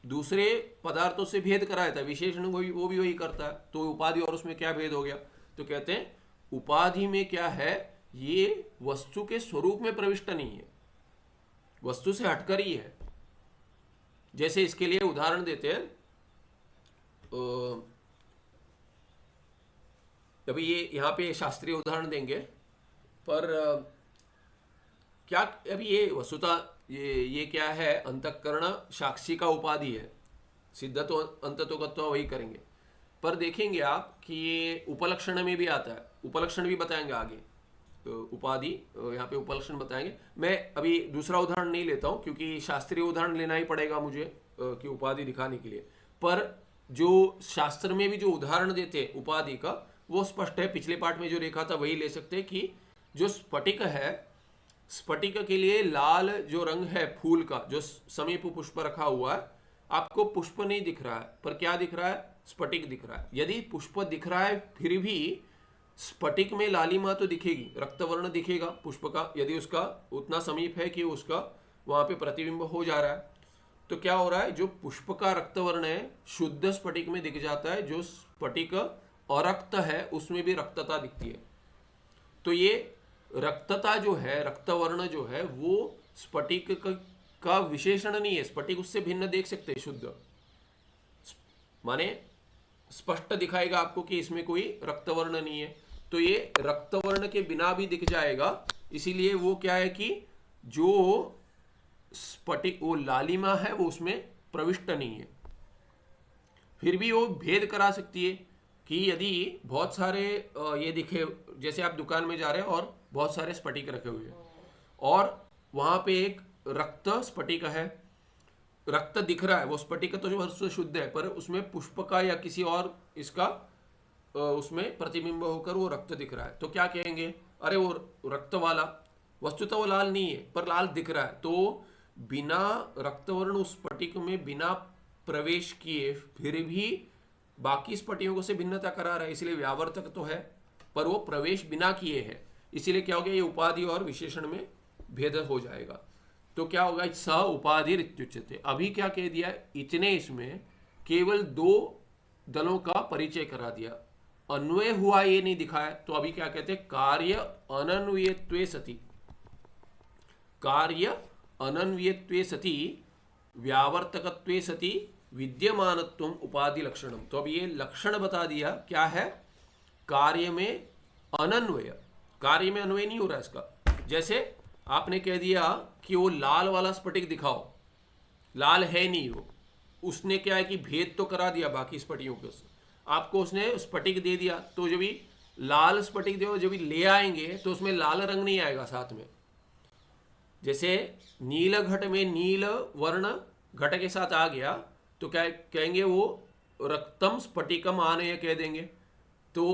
दूसरे पदार्थों से भेद करा देता है। विशेषण वो भी वही करता है। तो उपाधि और उसमें क्या भेद हो गया? तो कहते हैं उपाधि में क्या है, ये वस्तु के स्वरूप में प्रविष्ट नहीं है, वस्तु से हटकर ही है। जैसे इसके लिए उदाहरण देते हैं, अभी ये यहाँ पे शास्त्रीय उदाहरण देंगे, पर क्या अभी ये वस्तुता ये क्या है, अंतःकरण साक्षी का उपाधि है, सिद्ध तो अंत तो गत्वा वही करेंगे। पर देखेंगे आप कि ये उपलक्षण में भी आता है, उपलक्षण भी बताएंगे आगे, उपाधि यहाँ पे उपलक्षण बताएंगे। मैं अभी दूसरा उदाहरण नहीं लेता हूँ क्योंकि शास्त्रीय उदाहरण लेना ही पड़ेगा मुझे कि उपाधि दिखाने के लिए। पर जो शास्त्र में भी जो उदाहरण देते हैं उपाधि का वो स्पष्ट है। पिछले पाठ में जो देखा था वही ले सकते हैं कि जो स्फटिक है, स्फटिक के लिए लाल जो रंग है फूल का, जो समीप पुष्प रखा हुआ है, आपको पुष्प नहीं दिख रहा है पर क्या दिख रहा है, स्फटिक दिख रहा है। यदि पुष्प दिख रहा है फिर भी स्फटिक में लालिमा तो दिखेगी, रक्तवर्ण दिखेगा पुष्प का, यदि उसका उतना समीप है कि उसका वहां पे प्रतिबिंब हो जा रहा है। तो क्या हो रहा है, जो पुष्प का रक्तवर्ण है शुद्ध स्फटिक में दिख जाता है, जो स्फटिक अरक्त है उसमें भी रक्तता दिखती है। तो ये रक्तता जो है, रक्तवर्ण जो है वो स्फटिक का विशेषण नहीं है, स्फटिक उससे भिन्न देख सकते हैं, शुद्ध माने स्पष्ट दिखाएगा आपको कि इसमें कोई रक्तवर्ण नहीं है। तो ये रक्तवर्ण के बिना भी दिख जाएगा, इसीलिए वो क्या है कि जो स्फटिक वो लालिमा है वो उसमें प्रविष्ट नहीं है। फिर भी वो भेद करा सकती है कि यदि बहुत सारे ये दिखे, जैसे आप दुकान में जा रहे हैं और बहुत सारे स्फटिक रखे हुए हैं और वहां पे एक रक्त स्फटिक है, रक्त दिख रहा है, वो स्फटिक तो जो शुद्ध है पर उसमें पुष्प का या किसी और इसका उसमें प्रतिबिंब होकर वो रक्त दिख रहा है। तो क्या कहेंगे, अरे वो रक्त वाला, वस्तुतः वो लाल नहीं है पर लाल दिख रहा है। तो बिना रक्तवर्ण उस स्फटिक में बिना प्रवेश किए फिर भी बाकी स्फटिकों से भिन्नता करा रहा है, इसलिए व्यावर्तक तो है पर वो प्रवेश बिना किए है। इसीलिए क्या हो गया, ये उपाधि और विशेषण में भेद हो जाएगा। तो क्या होगा, स उपाधि इत्युच्यते। अभी क्या कह दिया, इतने इसमें केवल दो दलों का परिचय करा दिया, अन्वय हुआ ये नहीं दिखाया। तो अभी क्या कहते हैं, कार्य अनन्वयत्वे सति, कार्य अनन्वयत्वे सति व्यावर्तकत्वे सति विद्यमानत्वम उपाधि लक्षणम। तो अब ये लक्षण बता दिया क्या है, कार्य में अनन्वय। कार्य में अन्वय नहीं हो रहा इसका। जैसे आपने कह दिया कि वो लाल वाला स्फटिक दिखाओ, लाल है नहीं वो, उसने क्या है कि भेद तो करा दिया बाकी स्फटिकों के, आपको उसने स्फटिक दे दिया, तो जब भी लाल स्फटिक दो जब भी ले आएंगे तो उसमें लाल रंग नहीं आएगा साथ में। जैसे नील घट में नील वर्ण घट के साथ आ गया तो क्या कहेंगे, वो रक्तम स्फटिकम आने कह देंगे। तो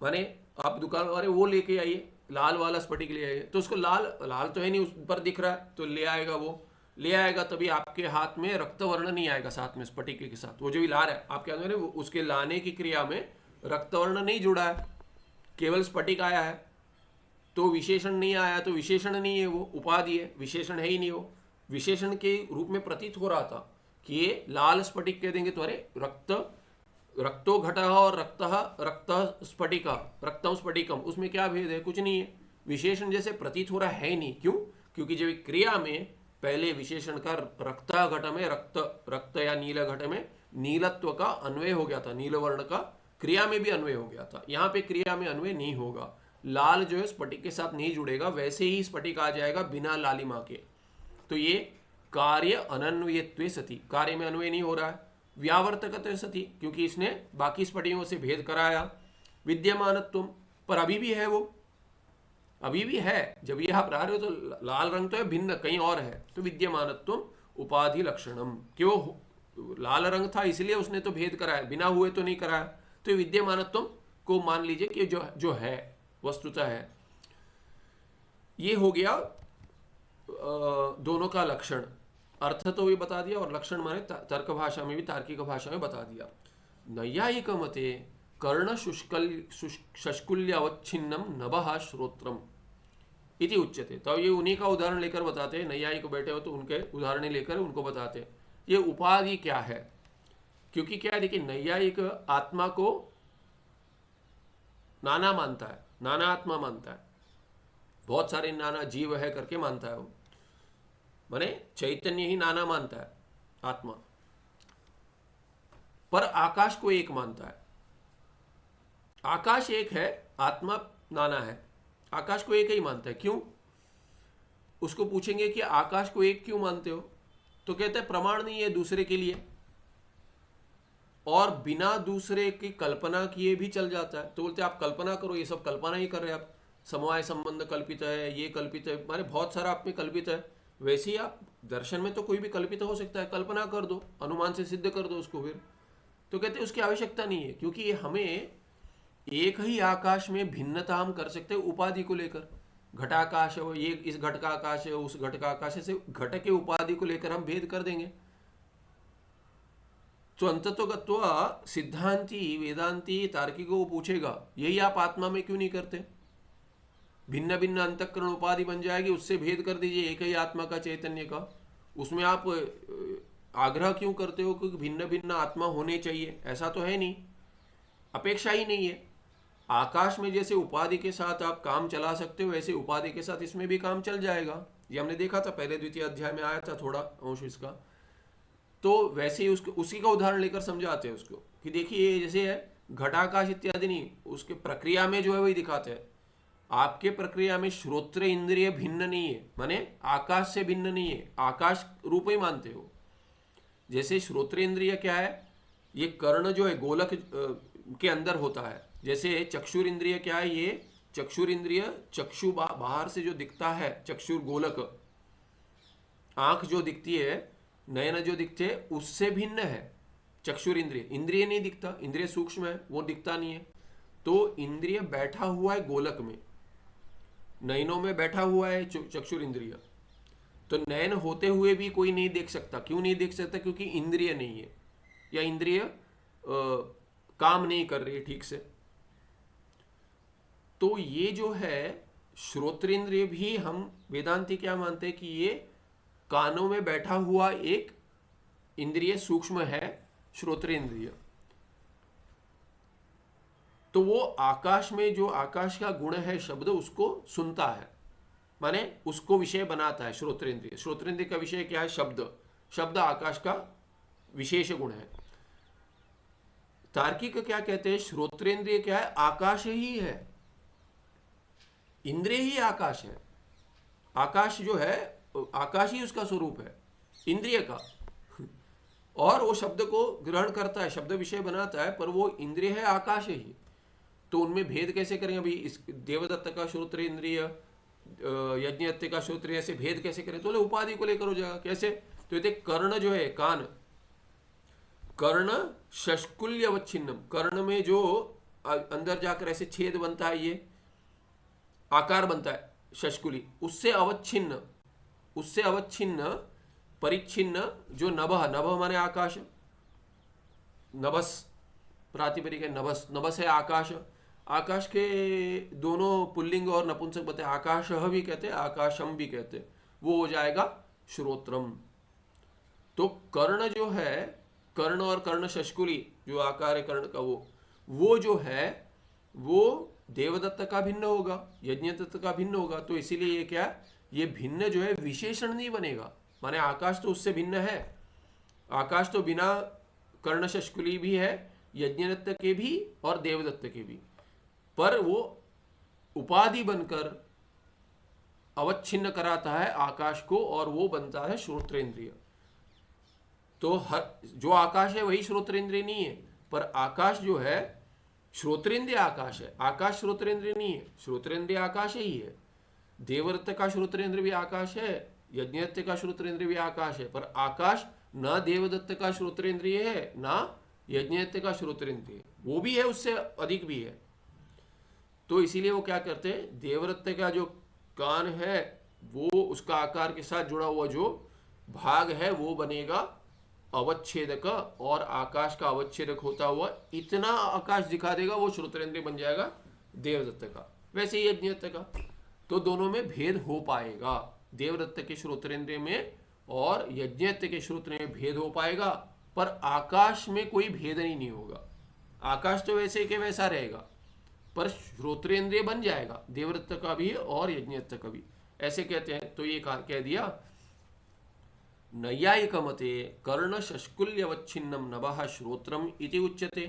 माने आप दुकान वाले वो लेके आइए, लाल वाला स्फटिक ले आइए, तो उसको लाल लाल तो है नहीं, उस पर दिख रहा है तो ले आएगा, वो ले आएगा, तभी आपके हाथ में रक्त वर्ण नहीं आएगा साथ में स्फटिक के साथ। वो जो भी ला रहा है आपके हाथ में, उसके लाने की क्रिया में रक्त वर्ण नहीं जुड़ा है, केवल स्फटिक आया है, तो विशेषण नहीं आया, तो विशेषण नहीं है, वो उपाधि है, विशेषण है ही नहीं। वो विशेषण के रूप में प्रतीत हो रहा था कि ये लाल स्फटिक कह देंगे तो अरे रक्त, रक्तो घटः और रक्त स्फटिका, रक्तम स्फटिकम, उसमें क्या भेद है, कुछ नहीं है। विशेषण जैसे प्रतीत हो रहा है नहीं, क्यों? क्योंकि जब क्रिया में पहले विशेषण का रक्त घट में रक्त या नील घट में नीलत्व का अन्वय हो गया था, नील वर्ण का क्रिया में भी अन्वय हो गया था। यहाँ पे क्रिया में अन्वय नहीं होगा, लाल जो है स्फटिक के साथ नहीं जुड़ेगा, वैसे ही स्फटिक आ जाएगा बिना लालिमा के। तो ये कार्य अनन्वयत्वे सति, कार्य में अन्वय नहीं हो रहा है। व्यावर्तकत्वे सति, क्योंकि इसने बाकी स्फटिकों से भेद कराया। विद्यमानत्व, पर अभी भी है, वो अभी भी है, जब ये आप रह रहे हो तो लाल रंग तो है, भिन्न कहीं और है, तो विद्यमानत्व उपाधि लक्षणम, क्यों लाल रंग था इसलिए उसने तो भेद कराया, बिना हुए तो नहीं कराया। तो विद्यमानत्व को मान लीजिए कि जो है वस्तुतः है। ये हो गया दोनों का लक्षण, अर्थ तो भी बता दिया और लक्षण माने तर्क भाषा में भी, तार्किक भाषा में बता दिया। नैयायिक मते कर्ण शष्कुल्य अवच्छिन्नम नभः श्रोत्रम इति उच्यते। तो ये उन्हीं का उदाहरण लेकर बताते हैं, नैयायिक बैठे हो तो उनके उदाहरण लेकर उनको बताते हैं ये उपाधि क्या है। क्योंकि क्या है, देखिए नैयायिक आत्मा को नाना मानता है, नाना आत्मा मानता है, बहुत सारे नाना जीव है करके मानता है वो, माने चैतन्य ही नाना मानता है आत्मा, पर आकाश को एक मानता है। आकाश एक है, आत्मा नाना है, आकाश को एक ही मानता है। क्यों? उसको पूछेंगे कि आकाश को एक क्यों मानते हो, तो कहते हैं प्रमाण नहीं है दूसरे के लिए, और बिना दूसरे की कल्पना किए भी चल जाता है। तो बोलते आप कल्पना करो, ये सब कल्पना ही कर रहे हैं आप, समवाय संबंध कल्पित है, ये कल्पित है, माने बहुत सारा आप में कल्पित है। वैसे ही आप दर्शन में तो कोई भी कल्पित हो सकता है, कल्पना कर दो, अनुमान से सिद्ध कर दो उसको फिर। तो कहते हैं उसकी आवश्यकता नहीं है, क्योंकि हमें एक ही आकाश में भिन्नता हम कर सकते हैं उपाधि को लेकर। घटाकाश है, ये इस घट का आकाश है, उस घट का आकाश है, से घट के उपाधि को लेकर हम भेद कर देंगे। तो अंततोगत्वा सिद्धांति, वेदांती, तार्किकों को पूछेगा यही आप आत्मा में क्यों नहीं करते? भिन्न भिन्न अंतःकरण उपाधि बन जाएगी, उससे भेद कर दीजिए एक ही आत्मा का, चैतन्य का। उसमें आप आग्रह क्यों करते हो क्योंकि भिन्न भिन्न आत्मा होने चाहिए? ऐसा तो है नहीं, अपेक्षा ही नहीं है। आकाश में जैसे उपाधि के साथ आप काम चला सकते हो, वैसे उपाधि के साथ इसमें भी काम चल जाएगा। ये हमने देखा था पहले द्वितीय अध्याय में आया था थोड़ा अंश इसका। तो वैसे ही उसको उसी का उदाहरण लेकर समझाते हैं उसको कि देखिए जैसे है घटाकाश इत्यादि, नहीं उसके प्रक्रिया में जो है वही दिखाते हैं। आपके प्रक्रिया में श्रोत्र इंद्रिय भिन्न नहीं है, माने आकाश से भिन्न नहीं है, आकाश रूप ही मानते हो। जैसे श्रोत्र इंद्रिय क्या है, ये कर्ण जो है गोलक के अंदर होता है। जैसे चक्षुर इंद्रिय क्या है, ये चक्षुर इंद्रिय चक्षु बाहर से जो दिखता है, चक्षुर गोलक, आंख जो दिखती है, नयन जो दिखते हैं, उससे भिन्न है चक्षुर इंद्रिय। इंद्रिय नहीं दिखता, इंद्रिय सूक्ष्म है, वो दिखता नहीं है। तो इंद्रिय बैठा हुआ है गोलक में, नयनों में बैठा हुआ है चक्षुर इंद्रिय। तो नयन होते हुए भी कोई नहीं देख सकता। क्यों नहीं देख सकता? क्योंकि इंद्रिय नहीं है, या इंद्रिय काम नहीं कर रही है ठीक से। तो ये जो है श्रोत्रेंद्रिय भी हम वेदांती क्या मानते हैं कि ये कानों में बैठा हुआ एक इंद्रिय सूक्ष्म है, श्रोत्रेंद्रिय। तो वो आकाश में जो आकाश का गुण है शब्द, उसको सुनता है, माने उसको विषय बनाता है श्रोत्रेंद्रिय। श्रोत्रेंद्रिय का विषय क्या है? शब्द। शब्द आकाश का विशेष गुण है। तार्किक क्या कहते हैं, श्रोत्रेंद्रिय क्या है, आकाश ही है, इंद्रिय ही आकाश है। आकाश जो है, आकाश ही उसका स्वरूप है इंद्रिय का, और वो शब्द को ग्रहण करता है, शब्द विषय बनाता है, पर वो इंद्रिय है, आकाश ही। तो उनमें भेद कैसे करें? अभी इस देवदत्त का श्रोत्रेंद्रिय, यज्ञदत्त का श्रोत्रिय, ऐसे भेद कैसे करें? तो उपाधि को लेकर हो जाएगा। कैसे? तो ये कर्ण जो है, कान, कर्ण शष्कुल्य अवच्छिन्नम, कर्ण में जो अंदर जाकर ऐसे छेद बनता है, ये आकार बनता है शष्कुली, उससे अवच्छिन्न, उससे अवच्छिन्न परिच्छिन्न जो नभः, नभः माने आकाश, नभस प्रातिपदिक है, नभस, नभस है आकाश। आकाश के दोनों पुल्लिंग और नपुंसक बताए, आकाशः भी कहते हैं, आकाशम भी कहते हैं, वो हो जाएगा श्रोत्रम। तो कर्ण जो है, कर्ण और कर्ण शष्कुली जो आकार है कर्ण का, वो जो है वो देवदत्त का भिन्न होगा, यज्ञदत्त का भिन्न होगा। तो इसीलिए ये क्या, ये भिन्न जो है विशेषण नहीं बनेगा, माने आकाश तो उससे भिन्न है, आकाश तो बिना कर्ण शष्कुली भी है, यज्ञदत्त के भी और देवदत्त के भी, पर वो उपाधि बनकर अवच्छिन्न कराता है आकाश को, और वो बनता है श्रोत्रेंद्रिय। तो हर जो आकाश है वही श्रोत्रेंद्रिय नहीं है, पर आकाश जो है श्रोत्रेंद्रिय आकाश है, आकाश श्रोत्रेंद्रिय नहीं है, श्रोत्रेंद्रिय आकाश ही है। देवदत्त का श्रोत्रेंद्र भी आकाश है, यज्ञदत्त का श्रोत्रेंद्र भी आकाश है, पर आकाश ना देवदत्त का श्रोत्रेंद्रिय है ना यज्ञदत्त का श्रोत्रेंद्रिय, वो भी है, उससे अधिक भी है। तो इसीलिए वो क्या करते हैं, देवदत्त का जो कान है वो उसका आकार के साथ जुड़ा हुआ जो भाग है वो बनेगा अवच्छेदक, और आकाश का अवच्छेदक होता हुआ इतना आकाश दिखा देगा, वो श्रोत्रेंद्रिय बन जाएगा देवदत्त का। वैसे ही यज्ञदत्त का, तो दोनों में भेद हो पाएगा, देवदत्त के श्रोत्रेंद्रिय में और यज्ञदत्त के श्रोत्रेंद्रिय में भेद हो पाएगा, पर आकाश में कोई भेद नहीं होगा। आकाश तो वैसे के वैसा रहेगा, पर श्रोत्रेंद्रिय बन जाएगा देवदत्त का भी और यज्ञदत्त का भी, ऐसे कहते हैं। तो ये कह दिया, नैयायिक मते कर्ण शष्कुल्यवच्छिन्नम नभः श्रोत्रम इति उच्यते,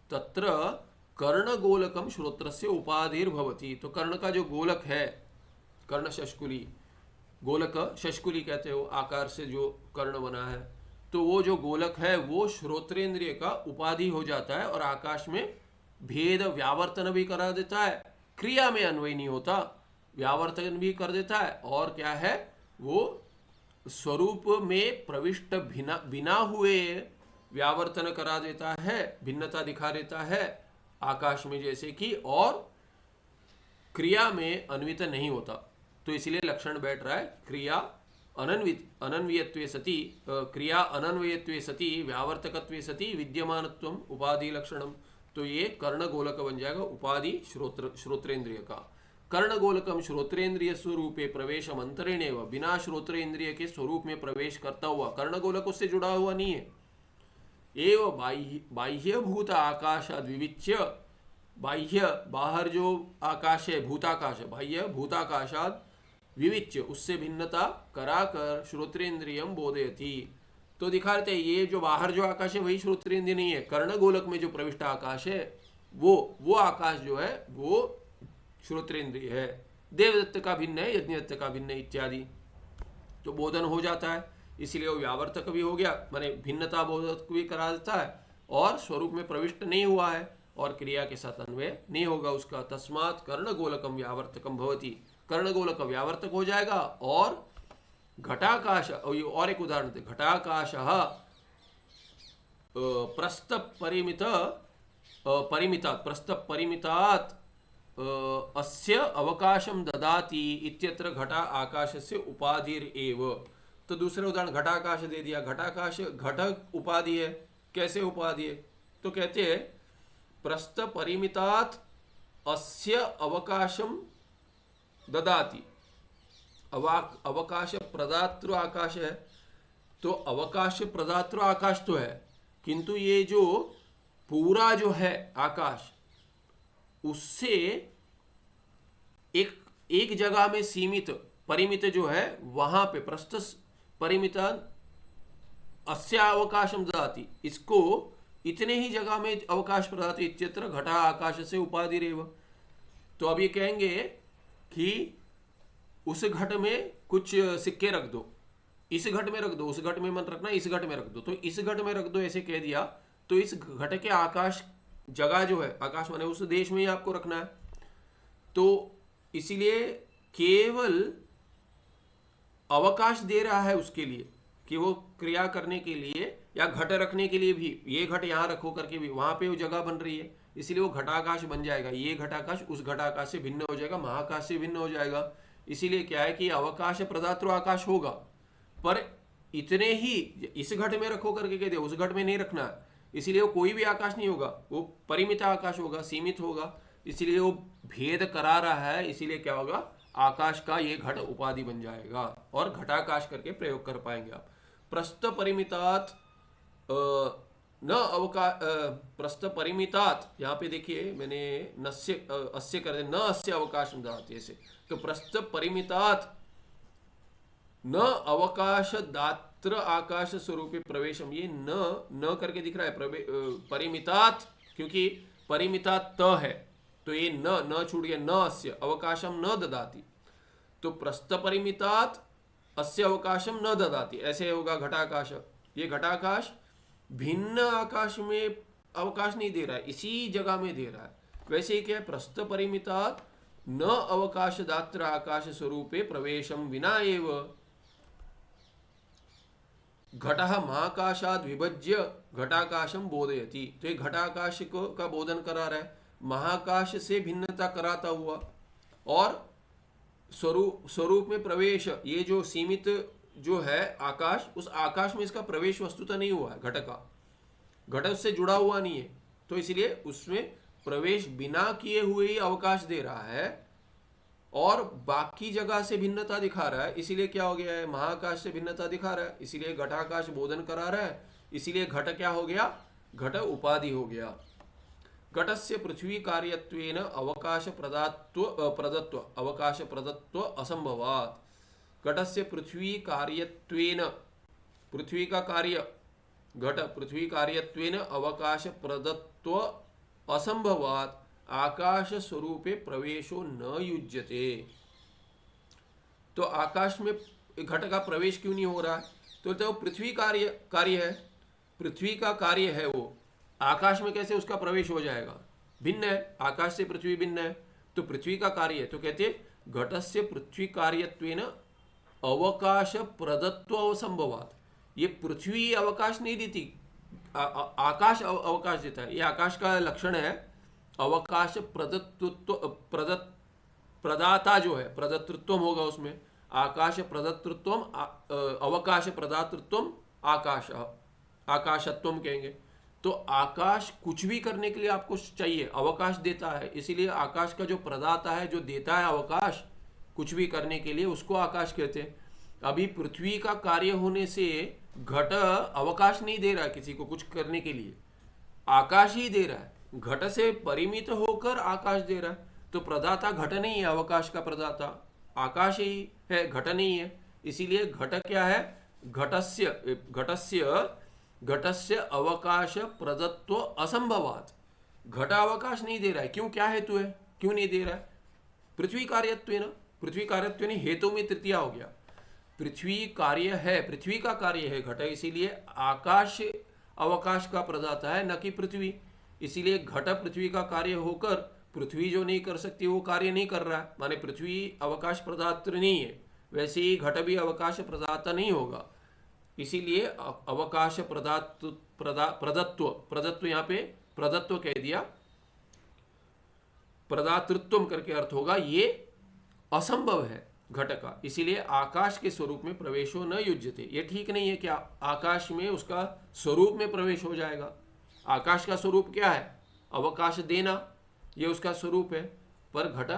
तत्र कर्ण गोलकम श्रोत्रस्य उपाधिर्भवति। तो कर्ण का जो गोलक है, कर्ण शष्कुली, गोलक शष्कुली कहते हो आकार से जो कर्ण बना है, तो वो जो गोलक है वो श्रोत्रेंद्रिय का उपाधि हो जाता है, और आकाश में भेद व्यावर्तन भी करा देता है, क्रिया में अन्वय नहीं होता, व्यावर्तन भी कर देता है, और क्या है वो स्वरूप में प्रविष्ट बिना हुए व्यावर्तन करा देता है, भिन्नता दिखा देता है आकाश में जैसे कि, और क्रिया में अन्वित नहीं होता। तो इसलिए लक्षण बैठ रहा है, क्रिया अनन्वयत्वे सति, क्रिया अनन्वयत्वे सति व्यावर्तकत्वे सति विद्यमानत्वम उपाधि लक्षणम। तो ये कर्ण गोलक बन जाएगा उपाधि श्रोत्रेंद्रिय का। कर्ण गोलकम श्रोत्रेंद्रिय स्वरूपे प्रवेशम अंतरेणेव, बिना श्रोत्रेंद्रिय के स्वरूप में प्रवेश करता हुआ, कर्ण गोलक उससे जुड़ा हुआ नहीं है। एव बाह्य भूत आकाश द्विविच्य, बाह्य बाहर जो आकाश है भूताकाश, बाह्य भूताकाशाद विविच्य, उससे भिन्नता कराकर श्रोत्रेंद्रियम बोधयति। तो दिखा रहे ये जो बाहर जो आकाश है वही श्रोत्रेंद्रिय नहीं है, कर्ण गोलक में जो प्रविष्ट आकाश है वो आकाश जो है वो श्रोत्रेंद्रिय है, देवदत्त का भिन्न है, यज्ञदत्त का भिन्न है इत्यादि। तो बोधन हो जाता है, इसीलिए वो व्यावर्तक भी हो गया, माने भिन्नता बोधक भी करा देता है, और स्वरूप में प्रविष्ट नहीं हुआ है, और क्रिया के साथ अन्वय नहीं होगा उसका। तस्मात् कर्ण गोलकम व्यावर्तकम भवति, कर्ण गोलक व्यावर्तक हो जाएगा। और घटाकाश, और एक उदाहरण दे, घटाकाश प्रस्थ परिमितात् अस्य अवकाशम ददाति इत्यत्र घटा आकाशस्य उपाधिरेव। तो दूसरे उदाहरण घटाकाश दे दिया, घटाकाश घटक उपाधि है, कैसे उपाधि है? तो कहते हैं प्रस्थ परिमितात् अस्य अवकाशम ददाति, अवकाश प्रदातृ आकाश है, तो अवकाश प्रदातृ आकाश तो है, किंतु ये जो पूरा जो है आकाश उससे एक जगह में सीमित परिमित जो है वहां पे प्रस्थ परिमित अस्य अवकाशम ददाति, इसको इतने ही जगह में अवकाश प्रदाति इत्यत्र घटा आकाश से उपाधि रेव। तो अब ये कहेंगे कि उस घट में कुछ सिक्के रख दो, इस घट में रख दो, उस घट में मत रखना, इस घट में रख दो। तो इस घट में रख दो ऐसे कह दिया, तो इस घट के आकाश जगह जो है, आकाश माने उस देश में ही आपको रखना है। तो इसीलिए केवल अवकाश दे रहा है उसके लिए कि वो क्रिया करने के लिए या घट रखने के लिए भी, ये घट यहाँ रखो करके भी वहां पे वो जगह बन रही है, इसलिए वो घटाकाश बन जाएगा। ये घटाकाश उस घटाकाश से भिन्न हो जाएगा, महाकाश से भिन्न हो जाएगा। इसीलिए क्या है कि अवकाश प्रदातृ आकाश होगा, पर इतने ही इस घट में रखो करके कह दे, उस घट में नहीं रखना है, इसीलिए वो कोई भी आकाश नहीं होगा, वो परिमित आकाश होगा, सीमित होगा। इसीलिए वो भेद करा रहा है, इसीलिए क्या होगा, आकाश का ये घट उपाधि बन जाएगा और घटाकाश करके प्रयोग कर पाएंगे आप। प्रस्थ परिमितात न अवकाश, प्रस्थ परिमितात, यहाँ पे देखिए मैंने नस्य अस्य कर दिया, न अस्य अवकाश दाते से, तो प्रस्थ परिमितात न अवकाश दात्र आकाश स्वरूपे प्रवेशम, ये न करके दिख रहा है परिमितात, क्योंकि परिमितात त है, तो ये न छूट गया, न अस्य अवकाशम न ददाति, तो प्रस्थ परिमितात अस्य अवकाशम न ददाति, ऐसे होगा घटाकाश। ये घटाकाश भिन्न आकाश में अवकाश नहीं दे रहा है, इसी जगह में दे रहा है। वैसे ही क्या है, प्रस्थ परिमितात न अवकाश दात्र आकाश स्वरूपे प्रवेशम विना एव घटः महाकाशाद विभज्य घटाकाशम बोधयति। तो ये घटाकाश को का बोधन करा रहा है, महाकाश से भिन्नता कराता हुआ, और स्वरूप में प्रवेश, ये जो सीमित जो है आकाश, उस आकाश में इसका प्रवेश वस्तुतः नहीं हुआ है, घट का, घट उससे जुड़ा हुआ नहीं है, तो इसलिए उसमें प्रवेश बिना किए हुए ही अवकाश दे रहा है और बाकी जगह से भिन्नता दिखा रहा है। इसीलिए क्या हो गया है, महाकाश से भिन्नता दिखा रहा है, इसीलिए घटाकाश बोधन करा रहा है, इसीलिए घट क्या हो गया, घट उपाधि हो गया। घटस्य पृथ्वी कार्यत्वेन अवकाश प्रदत्व अवकाश प्रदत्व असंभवात्। घटस्य पृथ्वी कार्यत्वेन, पृथ्वी का कार्य घट पृथ्वी कार्यत्वेन अवकाश प्रदत्व असंभवात् आकाश स्वरूपे प्रवेशो न युज्यते। तो आकाश में घट का प्रवेश क्यों नहीं हो रहा है, तो पृथ्वी कार्य है, पृथ्वी का कार्य है, वो आकाश में कैसे उसका प्रवेश हो जाएगा, भिन्न है, आकाश से पृथ्वी भिन्न है, तो पृथ्वी का कार्य है। तो कहते घटस्य पृथ्वी कार्यत्वेन अवकाश प्रदत्व असंभवात्, ये पृथ्वी अवकाश नहीं देती, आकाश अवकाश देता है, ये आकाश का लक्षण है। अवकाश प्रदाता जो है, प्रदतृत्व होगा उसमें, आकाश प्रदतृत्व, अवकाश प्रदातृत्व, आकाशत्व कहेंगे। तो आकाश कुछ भी करने के लिए आपको चाहिए, अवकाश देता है, इसीलिए आकाश का जो प्रदाता है, जो देता है अवकाश कुछ भी करने के लिए, उसको आकाश कहते हैं। अभी पृथ्वी का कार्य होने से घट अवकाश नहीं दे रहा है किसी को कुछ करने के लिए, आकाश ही दे रहा है, घट से परिमित होकर आकाश दे रहा है। तो प्रदाता घट नहीं है, अवकाश का प्रदाता आकाश ही है, घट नहीं है। इसीलिए घट क्या है, घटस्य अवकाश प्रदत्व असंभवात्, घट अवकाश नहीं दे रहा है। क्यों, क्या हेतु है, क्यों नहीं दे रहा है, पृथ्वी कार्यत्वेन, पृथ्वी कार्यत्वेन हेतु में तृतीया हो गया, पृथ्वी कार्य है, पृथ्वी का कार्य है घट, इसीलिए आकाश अवकाश का प्रदाता है, न कि पृथ्वी। इसीलिए घट पृथ्वी का कार्य होकर पृथ्वी जो नहीं कर सकती वो कार्य नहीं कर रहा है, माने पृथ्वी अवकाश प्रदात्र नहीं है, वैसे ही घट भी अवकाश प्रदाता नहीं होगा। इसीलिए अवकाश प्रदत्व यहाँ पे प्रदत्व कह दिया, प्रदातृत्व करके अर्थ होगा, ये असंभव है घट का, इसीलिए आकाश के स्वरूप में प्रवेशो न युज्यते। ये ठीक नहीं है कि आकाश में उसका स्वरूप में प्रवेश हो जाएगा। आकाश का स्वरूप क्या है, अवकाश देना, ये उसका स्वरूप है, पर घट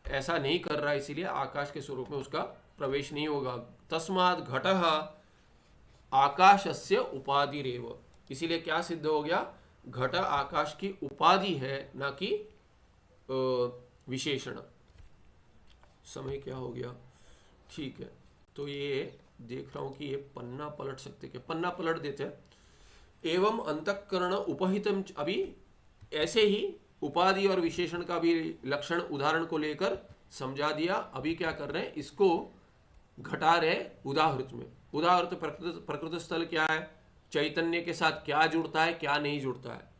ऐसा नहीं कर रहा, इसीलिए आकाश के स्वरूप में उसका प्रवेश नहीं होगा। तस्मात् घटः आकाशस्य उपाधिरेव, इसीलिए क्या सिद्ध हो गया, घट आकाश की उपाधि है, ना कि विशेषण। समय क्या हो गया, ठीक है, तो ये देख रहा हूं कि ये पन्ना पलट सकते, क्या पन्ना पलट देते हैं। एवं अंतःकरण उपहितम, अभी ऐसे ही उपाधि और विशेषण का भी लक्षण उदाहरण को लेकर समझा दिया। अभी क्या कर रहे हैं, इसको घटा रहे उदाहृत में। उदाहृत प्रकृत स्थल क्या है, चैतन्य के साथ क्या जुड़ता है क्या नहीं जुड़ता है,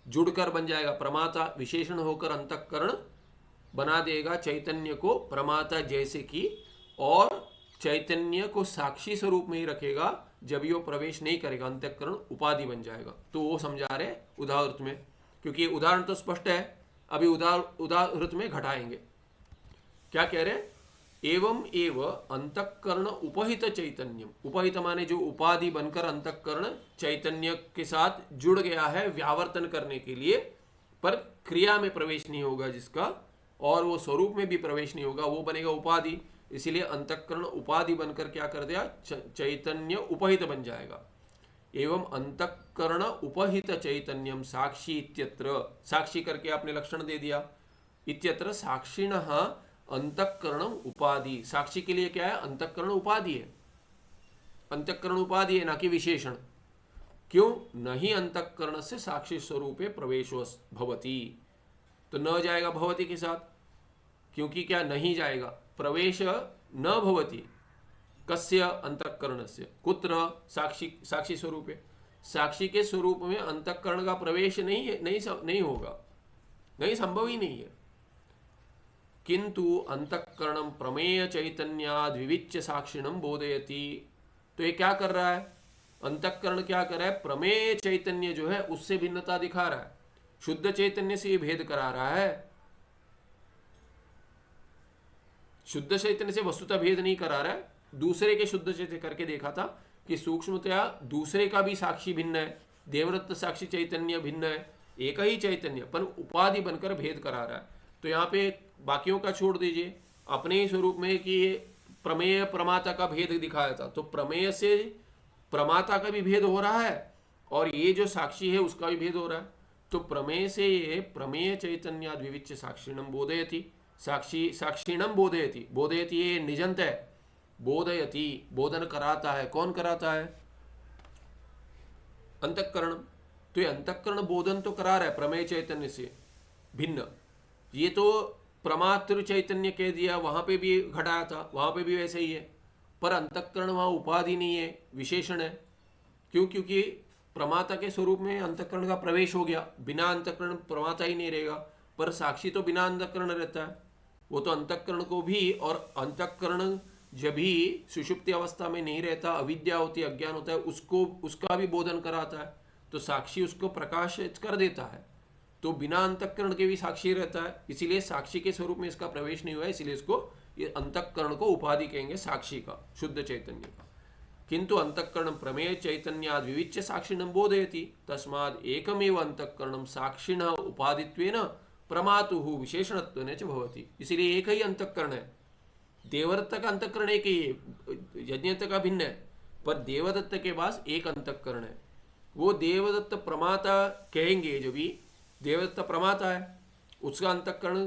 जुड़कर बन जाएगा प्रमाता, विशेषण होकर अंतःकरण बना देगा चैतन्य को प्रमाता जैसे कि, और चैतन्य को साक्षी स्वरूप में ही रखेगा, जब ये प्रवेश नहीं करेगा अंतःकरण उपाधि बन जाएगा। तो वो समझा रहे उदाहृत में, क्योंकि उदाहरण तो स्पष्ट है, अभी उदाहृत में घटाएंगे। क्या कह रहे, एवं एव अंतःकरण उपहित चैतन्यम, उपहित माने जो उपाधि बनकर अंतःकरण चैतन्य के साथ जुड़ गया है व्यावर्तन करने के लिए, पर क्रिया में प्रवेश नहीं होगा जिसका, और वो स्वरूप में भी प्रवेश नहीं होगा, वो बनेगा उपाधि। इसीलिए अंतःकरण उपाधि बनकर क्या कर दिया, चैतन्य उपहित बन जाएगा। एवं अंतःकरण उपहित चैतन्यम साक्षी इत्यत्र, साक्षी करके आपने लक्षण दे दिया। इत्यत्र साक्षिणः अंतःकरण उपाधि, साक्षी के लिए क्या है, अंतःकरण उपाधि है, अंतःकरण उपाधि है ना कि विशेषण। क्यों, नहीं अंतःकरण से साक्षी स्वरूपे प्रवेशो भवति, तो न जाएगा भवति के साथ, क्योंकि क्या नहीं जाएगा, प्रवेश न भवति कस्य अंतःकरणस्य, कुत्र साक्षी स्वरूपे, साक्षी के स्वरूप में अंतःकरण का प्रवेश नहीं है, नहीं होगा, नहीं, संभव ही नहीं है। किंतु अंतःकरणम प्रमेय चैतन्याद् विविच्य साक्षिणम बोधयति, तो ये क्या कर रहा है, अंतःकरण क्या कर रहा है, प्रमेय चैतन्य जो है उससे भिन्नता दिखा रहा है, शुद्ध चैतन्य से ये भेद करा रहा है। शुद्ध चैतन्य से वस्तुतः भेद नहीं करा रहा है, दूसरे के शुद्ध चैतन्य करके देखा था कि सूक्ष्मतया दूसरे का भी साक्षी भिन्न है, देवदत्त साक्षी चैतन्य भिन्न है, एक ही चैतन्य पर उपाधि बनकर भेद करा रहा है। तो यहाँ पे बाकियों का छोड़ दीजिए, अपने ही स्वरूप में कि प्रमेय प्रमाता का भेद दिखाया था, तो प्रमेय से प्रमाता का भी भेद हो रहा है और ये जो साक्षी है उसका भी भेद हो रहा है। तो प्रमेय से ये प्रमेय चैतन्याद् विविच्य साक्षिणम बोधयति, साक्षिणम बोधयति, बोधयति ये निजंत है, बोधयति बोधन कराता है, कौन कराता है, अंतःकरण। तो ये अंतःकरण बोधन तो करा रहा है प्रमेय चैतन्य से भिन्न। ये तो प्रमातृ चैतन्य कह दिया, वहां पे भी घटाया था, वहां पे भी वैसे ही है, पर अंतःकरण वहां उपाधि नहीं है, विशेषण है। क्यों, क्योंकि प्रमाता के स्वरूप में अंतःकरण का प्रवेश हो गया, बिना अंतःकरण प्रमाता ही नहीं रहेगा, पर साक्षी तो बिना अंतःकरण रहता है, वो तो अंतःकरण को भी, और अंतःकरण जब भी सुषुप्ति अवस्था में नहीं रहता, अविद्या होती है, अज्ञान होता है, उसको उसका भी बोधन कराता है, तो साक्षी उसको प्रकाशित कर देता है, तो बिना अंतःकरण के भी साक्षी रहता है। इसीलिए साक्षी के स्वरूप में इसका प्रवेश नहीं हुआ है, इसलिए इसको ये अंतःकरण को उपाधि कहेंगे साक्षी का, शुद्ध चैतन्य का। किंतु अंतःकरण प्रमेय चैतन्याद् विविच्य साक्षिणं बोधयति, तस्माद् एकमेव अंतःकरणं साक्षिणः उपाधित्वेन प्रमातुः विशेषणत्वेन च भवति। इसलिए एक ही अंतःकरण है, देवदत्त का अंतःकरण एक ही है, यज्ञदत्त का भिन्न है, पर देवदत्त के पास एक अंतःकरण है। वो देवदत्त प्रमाता कहेंगे, जो भी देवदत्त प्रमाता है उसका अंतःकरण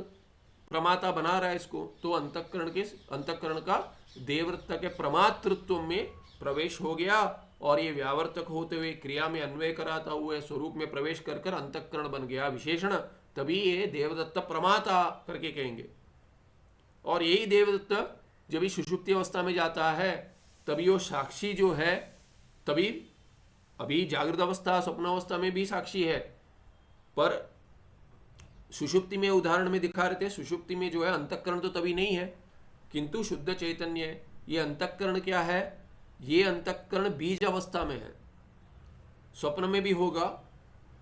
प्रमाता बना रहा है इसको, तो अंतःकरण का देवदत्त के प्रमातृत्व में प्रवेश हो गया, और ये व्यावर्तक होते हुए क्रिया में अन्वय कराता हुए स्वरूप में प्रवेश कर कर अंतःकरण बन गया विशेषण, तभी ये देवदत्त प्रमाता करके कहेंगे। और यही देवदत्त जब सुषुप्ति अवस्था में जाता है तभी वो साक्षी जो है, तभी अभी जागृत अवस्था स्वप्न अवस्था में भी साक्षी है, पर सुषुप्ति में उदाहरण में दिखा रहे थे, सुषुप्ति में जो है अंतःकरण तो तभी नहीं है, किंतु शुद्ध चैतन्य है। ये अंतःकरण क्या है, ये अंतःकरण बीज अवस्था में है, स्वप्न में भी होगा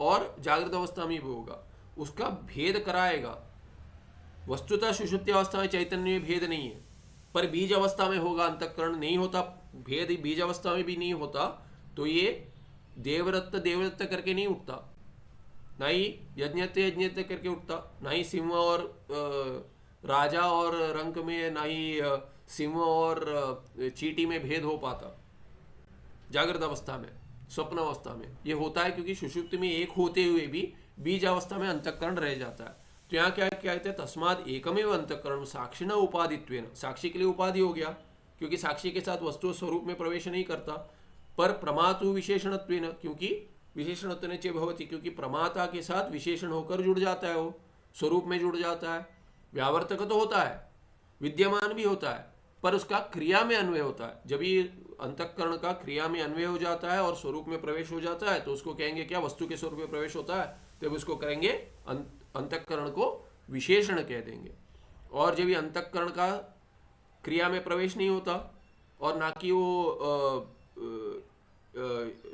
और जागृत अवस्था में भी होगा, उसका भेद कराएगा। वस्तुतः सुषुप्ति अवस्था में चैतन्य में भेद नहीं है, पर बीज अवस्था में होगा, अंतःकरण नहीं होता, भेद बीज अवस्था में भी नहीं होता, तो ये देवदत्त करके नहीं उठता, ना ही यज्ञते करके उठता, ना ही सिंह और राजा और रंक में, ना ही सिंह और चींटी में भेद हो पाता जागृत अवस्था में। स्वप्न अवस्था में ये होता है क्योंकि सुषुप्ति में एक होते हुए भी बीज अवस्था में अंतःकरण रह जाता है। तो यहाँ क्या कहते हैं, तस्माद एकमेव अंतःकरण साक्षिण उपाधित्वेन, साक्षी के लिए उपाधि हो गया, क्योंकि साक्षी के साथ वस्तु स्वरूप में प्रवेश नहीं करता। पर प्रमातु विशेषणत्वेन, क्योंकि विशेषणत्वेन च भवति, क्योंकि प्रमाता के साथ विशेषण होकर जुड़ जाता है, वो स्वरूप में जुड़ जाता है। व्यावर्तक तो होता है, विद्यमान भी होता है, पर उसका क्रिया में अन्वय होता है। जब ये अंतःकरण का क्रिया में अन्वय हो जाता है और स्वरूप में प्रवेश हो जाता है तो उसको कहेंगे क्या, वस्तु के स्वरूप में प्रवेश होता है, तब उसको करेंगे अंतःकरण को विशेषण कह देंगे। और जब ये अंतःकरण का क्रिया में प्रवेश नहीं होता और ना कि वो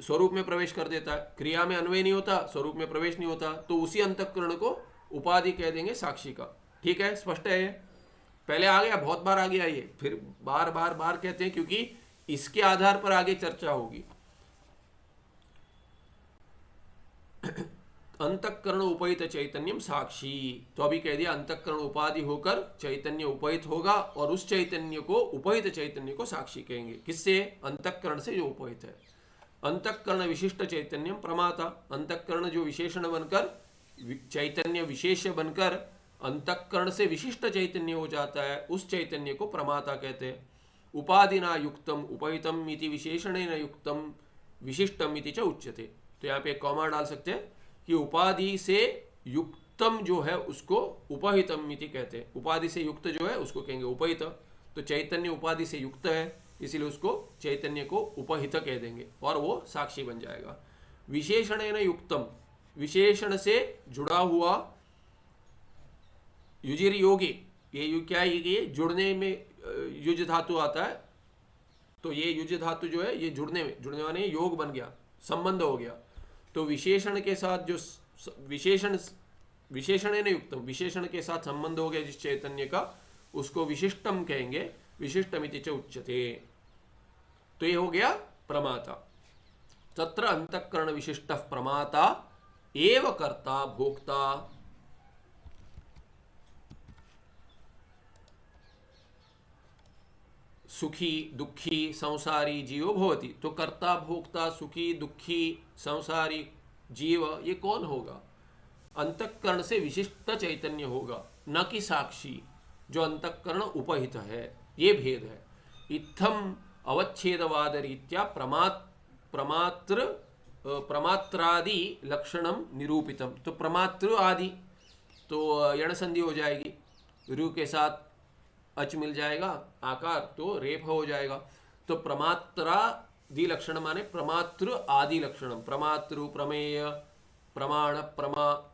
स्वरूप में प्रवेश कर देता है, क्रिया में अन्वय नहीं होता, स्वरूप में प्रवेश नहीं होता, तो उसी अंतःकरण को उपाधि कह देंगे साक्षी का। ठीक है, स्पष्ट है? पहले आ गया, बहुत बार आ गया ये, फिर बार बार बार कहते हैं क्योंकि इसके आधार पर आगे चर्चा होगी। अंतःकरण उपहित चैतन्यम साक्षी, तो अभी कह दिया अंतःकरण उपाधि होकर चैतन्य उपहित होगा और उस चैतन्य को, उपहित चैतन्य को साक्षी कहेंगे। किससे? अंतःकरण से जो उपहित है। अंतःकरण विशिष्ट चैतन्यम प्रमाता, अंतःकरण जो विशेषण बनकर, चैतन्य विशेष बनकर अंतःकरण से विशिष्ट चैतन्य हो जाता है, उस चैतन्य को प्रमाता कहते हैं। उपाधिना युक्तम उपहितम इति विशेषणेन युक्तम विशिष्टम इति च उच्यते। तो यहाँ पे एक कॉमा डाल सकते हैं कि उपाधि से युक्तम जो है उसको उपहितम इति कहते हैं। उपाधि से युक्त जो है उसको कहेंगे उपहित। तो चैतन्य उपाधि से युक्त है, इसीलिए उसको चैतन्य को उपहित कह देंगे और वो साक्षी बन जाएगा। विशेषणेन युक्तम, विशेषण से जुड़ा हुआ, युजिर योगी, ये क्या है, ये जुड़ने में युज धातु आता है, तो ये युज धातु जो है ये जुड़ने में, जुड़ने वाले योग बन गया, संबंध हो गया। तो विशेषण के साथ जो विशेषणेन युक्तम, विशेषण के साथ संबंध हो गया जिस चैतन्य का, उसको विशिष्टम कहेंगे। विशिष्टमिति च उच्यते। तो ये हो गया प्रमाता। तत्र अंतःकरण विशिष्टः प्रमाता एव कर्ता भोक्ता। सुखी दुखी संसारी जीवो भवति। तो कर्ता भोक्ता सुखी दुखी संसारी जीव ये कौन होगा? अंतःकरण से विशिष्ट चैतन्य होगा, न कि साक्षी जो अंतःकरण उपहित है। ये भेद है। इत्थम अवच्छेदवाद रीत्या प्रमात्रादि लक्षणम निरूपितम। तो प्रमात्र आदि तो यण संधि हो जाएगी, रु के साथ अच मिल जाएगा आकार, तो रेप हो जाएगा। तो प्रमात्रादि लक्षण माने प्रमात्र आदि लक्षणम, प्रमातृ प्रमेय प्रमाण प्रमा,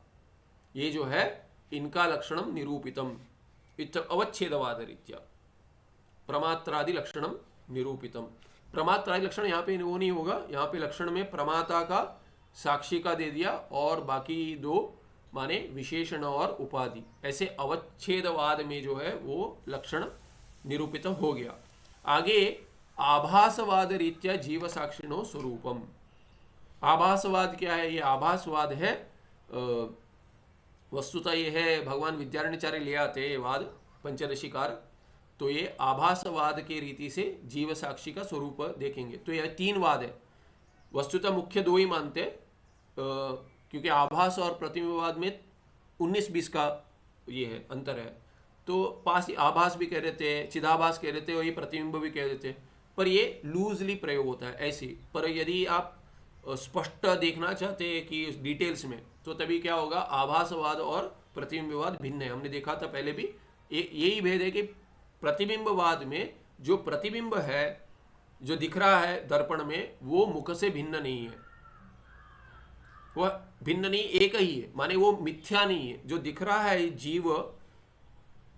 ये जो है इनका लक्षणम निरूपितम। अवच्छेदवाद रीत्या प्रमात्रादि लक्षणम निरूपितम। प्रमात्रादि लक्षण यहाँ पे वो नहीं होगा, यहाँ पे लक्षण में प्रमाता का साक्षी का दे दिया और बाकी दो माने विशेषण और उपाधि। ऐसे अवच्छेदवाद में जो है वो लक्षण निरूपित हो गया। आगे आभासवाद रीत्या जीव साक्षिणो स्वरूपम। आभासवाद क्या है? ये आभासवाद है, वस्तुतः ये है भगवान विद्यारण्याचार्य ले आते हैं वाद पंचदशिकार। तो ये आभासवाद के रीति से जीव साक्षी का स्वरूप देखेंगे। तो यह तीन वाद है, वस्तुतः मुख्य दो ही मानते, क्योंकि आभास और प्रतिबिंबवाद में 19-20 का ये है अंतर है। तो पास आभास भी कह देते हैं, चिदाभास कह देते हैं और ये प्रतिबिंब भी कह देते हैं, पर ये लूजली प्रयोग होता है ऐसे। पर यदि आप स्पष्ट देखना चाहते हैं कि डिटेल्स में, तो तभी क्या होगा, आभासवाद और प्रतिबिंबवाद भिन्न है। हमने देखा था पहले भी, यही भेद है कि प्रतिबिंबवाद में जो प्रतिबिंब है जो दिख रहा है दर्पण में, वो मुख से भिन्न नहीं है, वह भिन्न नहीं, एक ही है, माने वो मिथ्या नहीं है। जो दिख रहा है जीव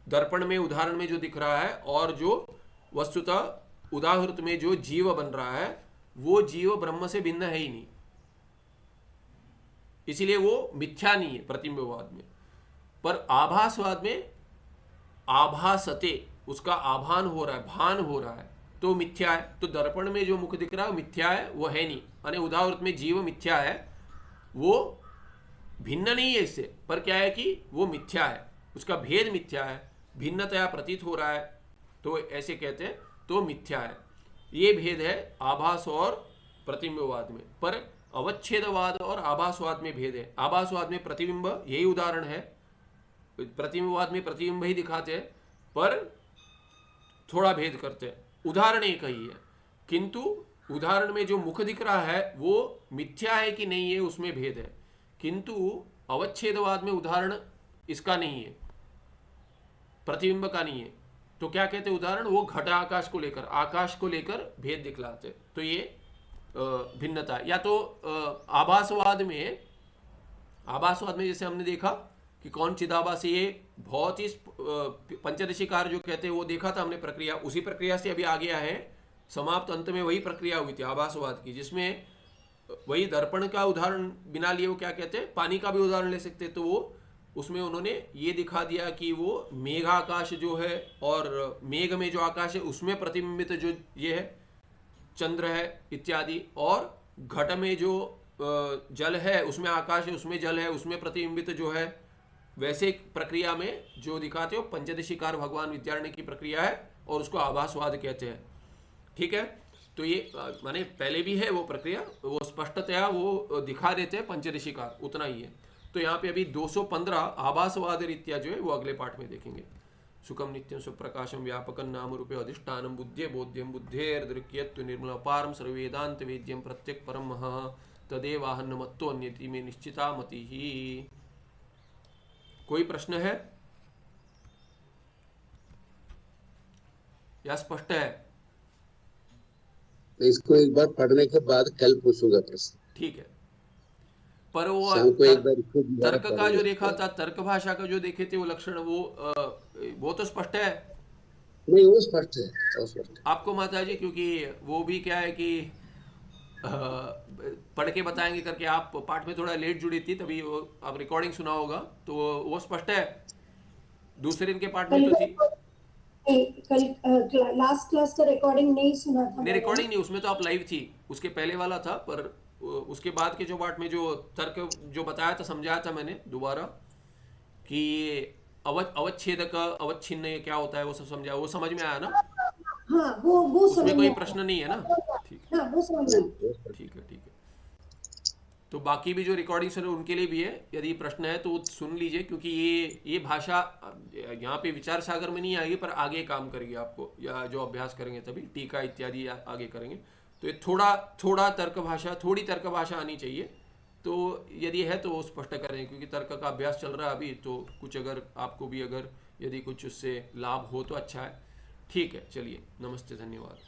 दर्पण में, उदाहरण में जो दिख रहा है, और जो वस्तुतः उदाहृत में जो जीव बन रहा है, वो जीव ब्रह्म से भिन्न है ही नहीं, इसीलिए वो मिथ्या नहीं है प्रतिबिंबवाद में। पर आभासवाद में आभासते, उसका आभान हो रहा है, भान हो रहा है, तो मिथ्या है। तो दर्पण में जो मुख दिख रहा है वो मिथ्या है, वो है नहीं, माने उदाहृत में जीव मिथ्या है, वो भिन्न नहीं है इससे, पर क्या है कि वो मिथ्या है, उसका भेद मिथ्या है, भिन्नतया प्रतीत हो रहा है, तो ऐसे कहते हैं, तो मिथ्या है। ये भेद है आभास और प्रतिबिंबवाद में। पर अवच्छेदवाद और आभासवाद में भेद है। आभासवाद में प्रतिबिंब, यही उदाहरण है, प्रतिबिंबवाद में प्रतिबिंब ही दिखाते हैं, पर थोड़ा भेद करते हैं। उदाहरण एक ही है, किंतु उदाहरण में जो मुख दिख रहा है वो मिथ्या है कि नहीं है उसमें भेद है। किंतु अवच्छेदवाद में उदाहरण इसका नहीं है, प्रतिबिंब का नहीं है। तो क्या कहते हैं उदाहरण, वो घट आकाश को लेकर भेद दिखलाते। तो ये भिन्नता। या तो आभासवाद में जैसे हमने देखा कि कौन चिदाभास, ये बहुत ही पंचदशी कार्य जो कहते हैं वो देखा था हमने प्रक्रिया, उसी प्रक्रिया से अभी आ गया है। समाप्त अंत में वही प्रक्रिया हुई थी आभासवाद की, जिसमें वही दर्पण का उदाहरण बिना लिए वो क्या कहते हैं, पानी का भी उदाहरण ले सकते। तो वो उसमें उन्होंने ये दिखा दिया कि वो मेघाकाश जो है और मेघ में जो आकाश है उसमें प्रतिबिंबित जो ये है चंद्र है इत्यादि, और घट में जो जल है उसमें आकाश है उसमें जल है उसमें प्रतिबिंबित जो है, वैसे प्रक्रिया में जो दिखाते हो पंचदशी कार्य भगवान विद्यारण्य की प्रक्रिया है और उसको आभासवाद कहते हैं। ठीक है, तो ये माने पहले भी है वो प्रक्रिया, वो स्पष्टतया वो दिखा देते हैं पंचदशी कार्य, उतना ही है। तो यहाँ पे अभी 215 आभासवाद रीत्या जो है वो अगले पाठ में देखेंगे। सुखम नित्यम सुप्रकाशम व्यापकं नाम रूपे अधिष्ठानम बुद्धे बोध्यम बुद्धेर्दृक्यत्व निर्मलपारम सर्ववेदांत वेद्यम प्रत्यक परम महः तदेवाहन्न मत्तो अन्यति में निश्चिता मति ही। कोई प्रश्न है या स्पष्ट है? इसको एक बार पढ़ने के बाद कल पूछूंगा प्रश्न। ठीक है, पर वो तर्क का जो देखा था, तर्क भाषा का जो देखे थे वो लक्षण वो तो स्पष्ट है। नहीं वो स्पष्ट है, वो स्पष्ट है आपको माता जी, क्योंकि वो भी क्या है कि पढ़ के बताएंगे करके आप पाठ में थोड़ा लेट जुड़ी थी, तभी वो आप रिकॉर्डिंग सुना होगा, तो वो स्पष्ट है। दूसरे दिन के पाठ में तो थी, कल लास्ट क्लास का रिकॉर्डिंग नहीं सुना था। नहीं रिकॉर्डिंग नहीं, उसमें तो आप लाइव थी, उसके पहले वाला था, पर उसके बाद के जो पाठ में जो तर्क जो बताया था, समझाया था मैंने दोबारा कि ये अवच्छेदक अवच्छिन्न क्या होता है वो सब समझाया, वो समझ में आया ना? हाँ वो उसमें कोई प्रश्न नहीं है ना? ठीक है, हाँ वो समझ में आया। ठीक है, ठीक है। तो बाकी भी जो रिकॉर्डिंग सुने उनके लिए भी है, यदि प्रश्न है तो सुन लीजिए, क्योंकि ये भाषा यहाँ पे विचार सागर में नहीं आएगी, पर आगे काम करेगी आपको, या जो अभ्यास करेंगे तभी टीका इत्यादि आगे करेंगे। तो ये थोड़ा तर्क भाषा, थोड़ी तर्क भाषा आनी चाहिए। तो यदि है तो वो स्पष्ट करें, क्योंकि तर्क का अभ्यास चल रहा है अभी, तो कुछ अगर आपको भी अगर यदि कुछ उससे लाभ हो तो अच्छा है। ठीक है, चलिए, नमस्ते, धन्यवाद।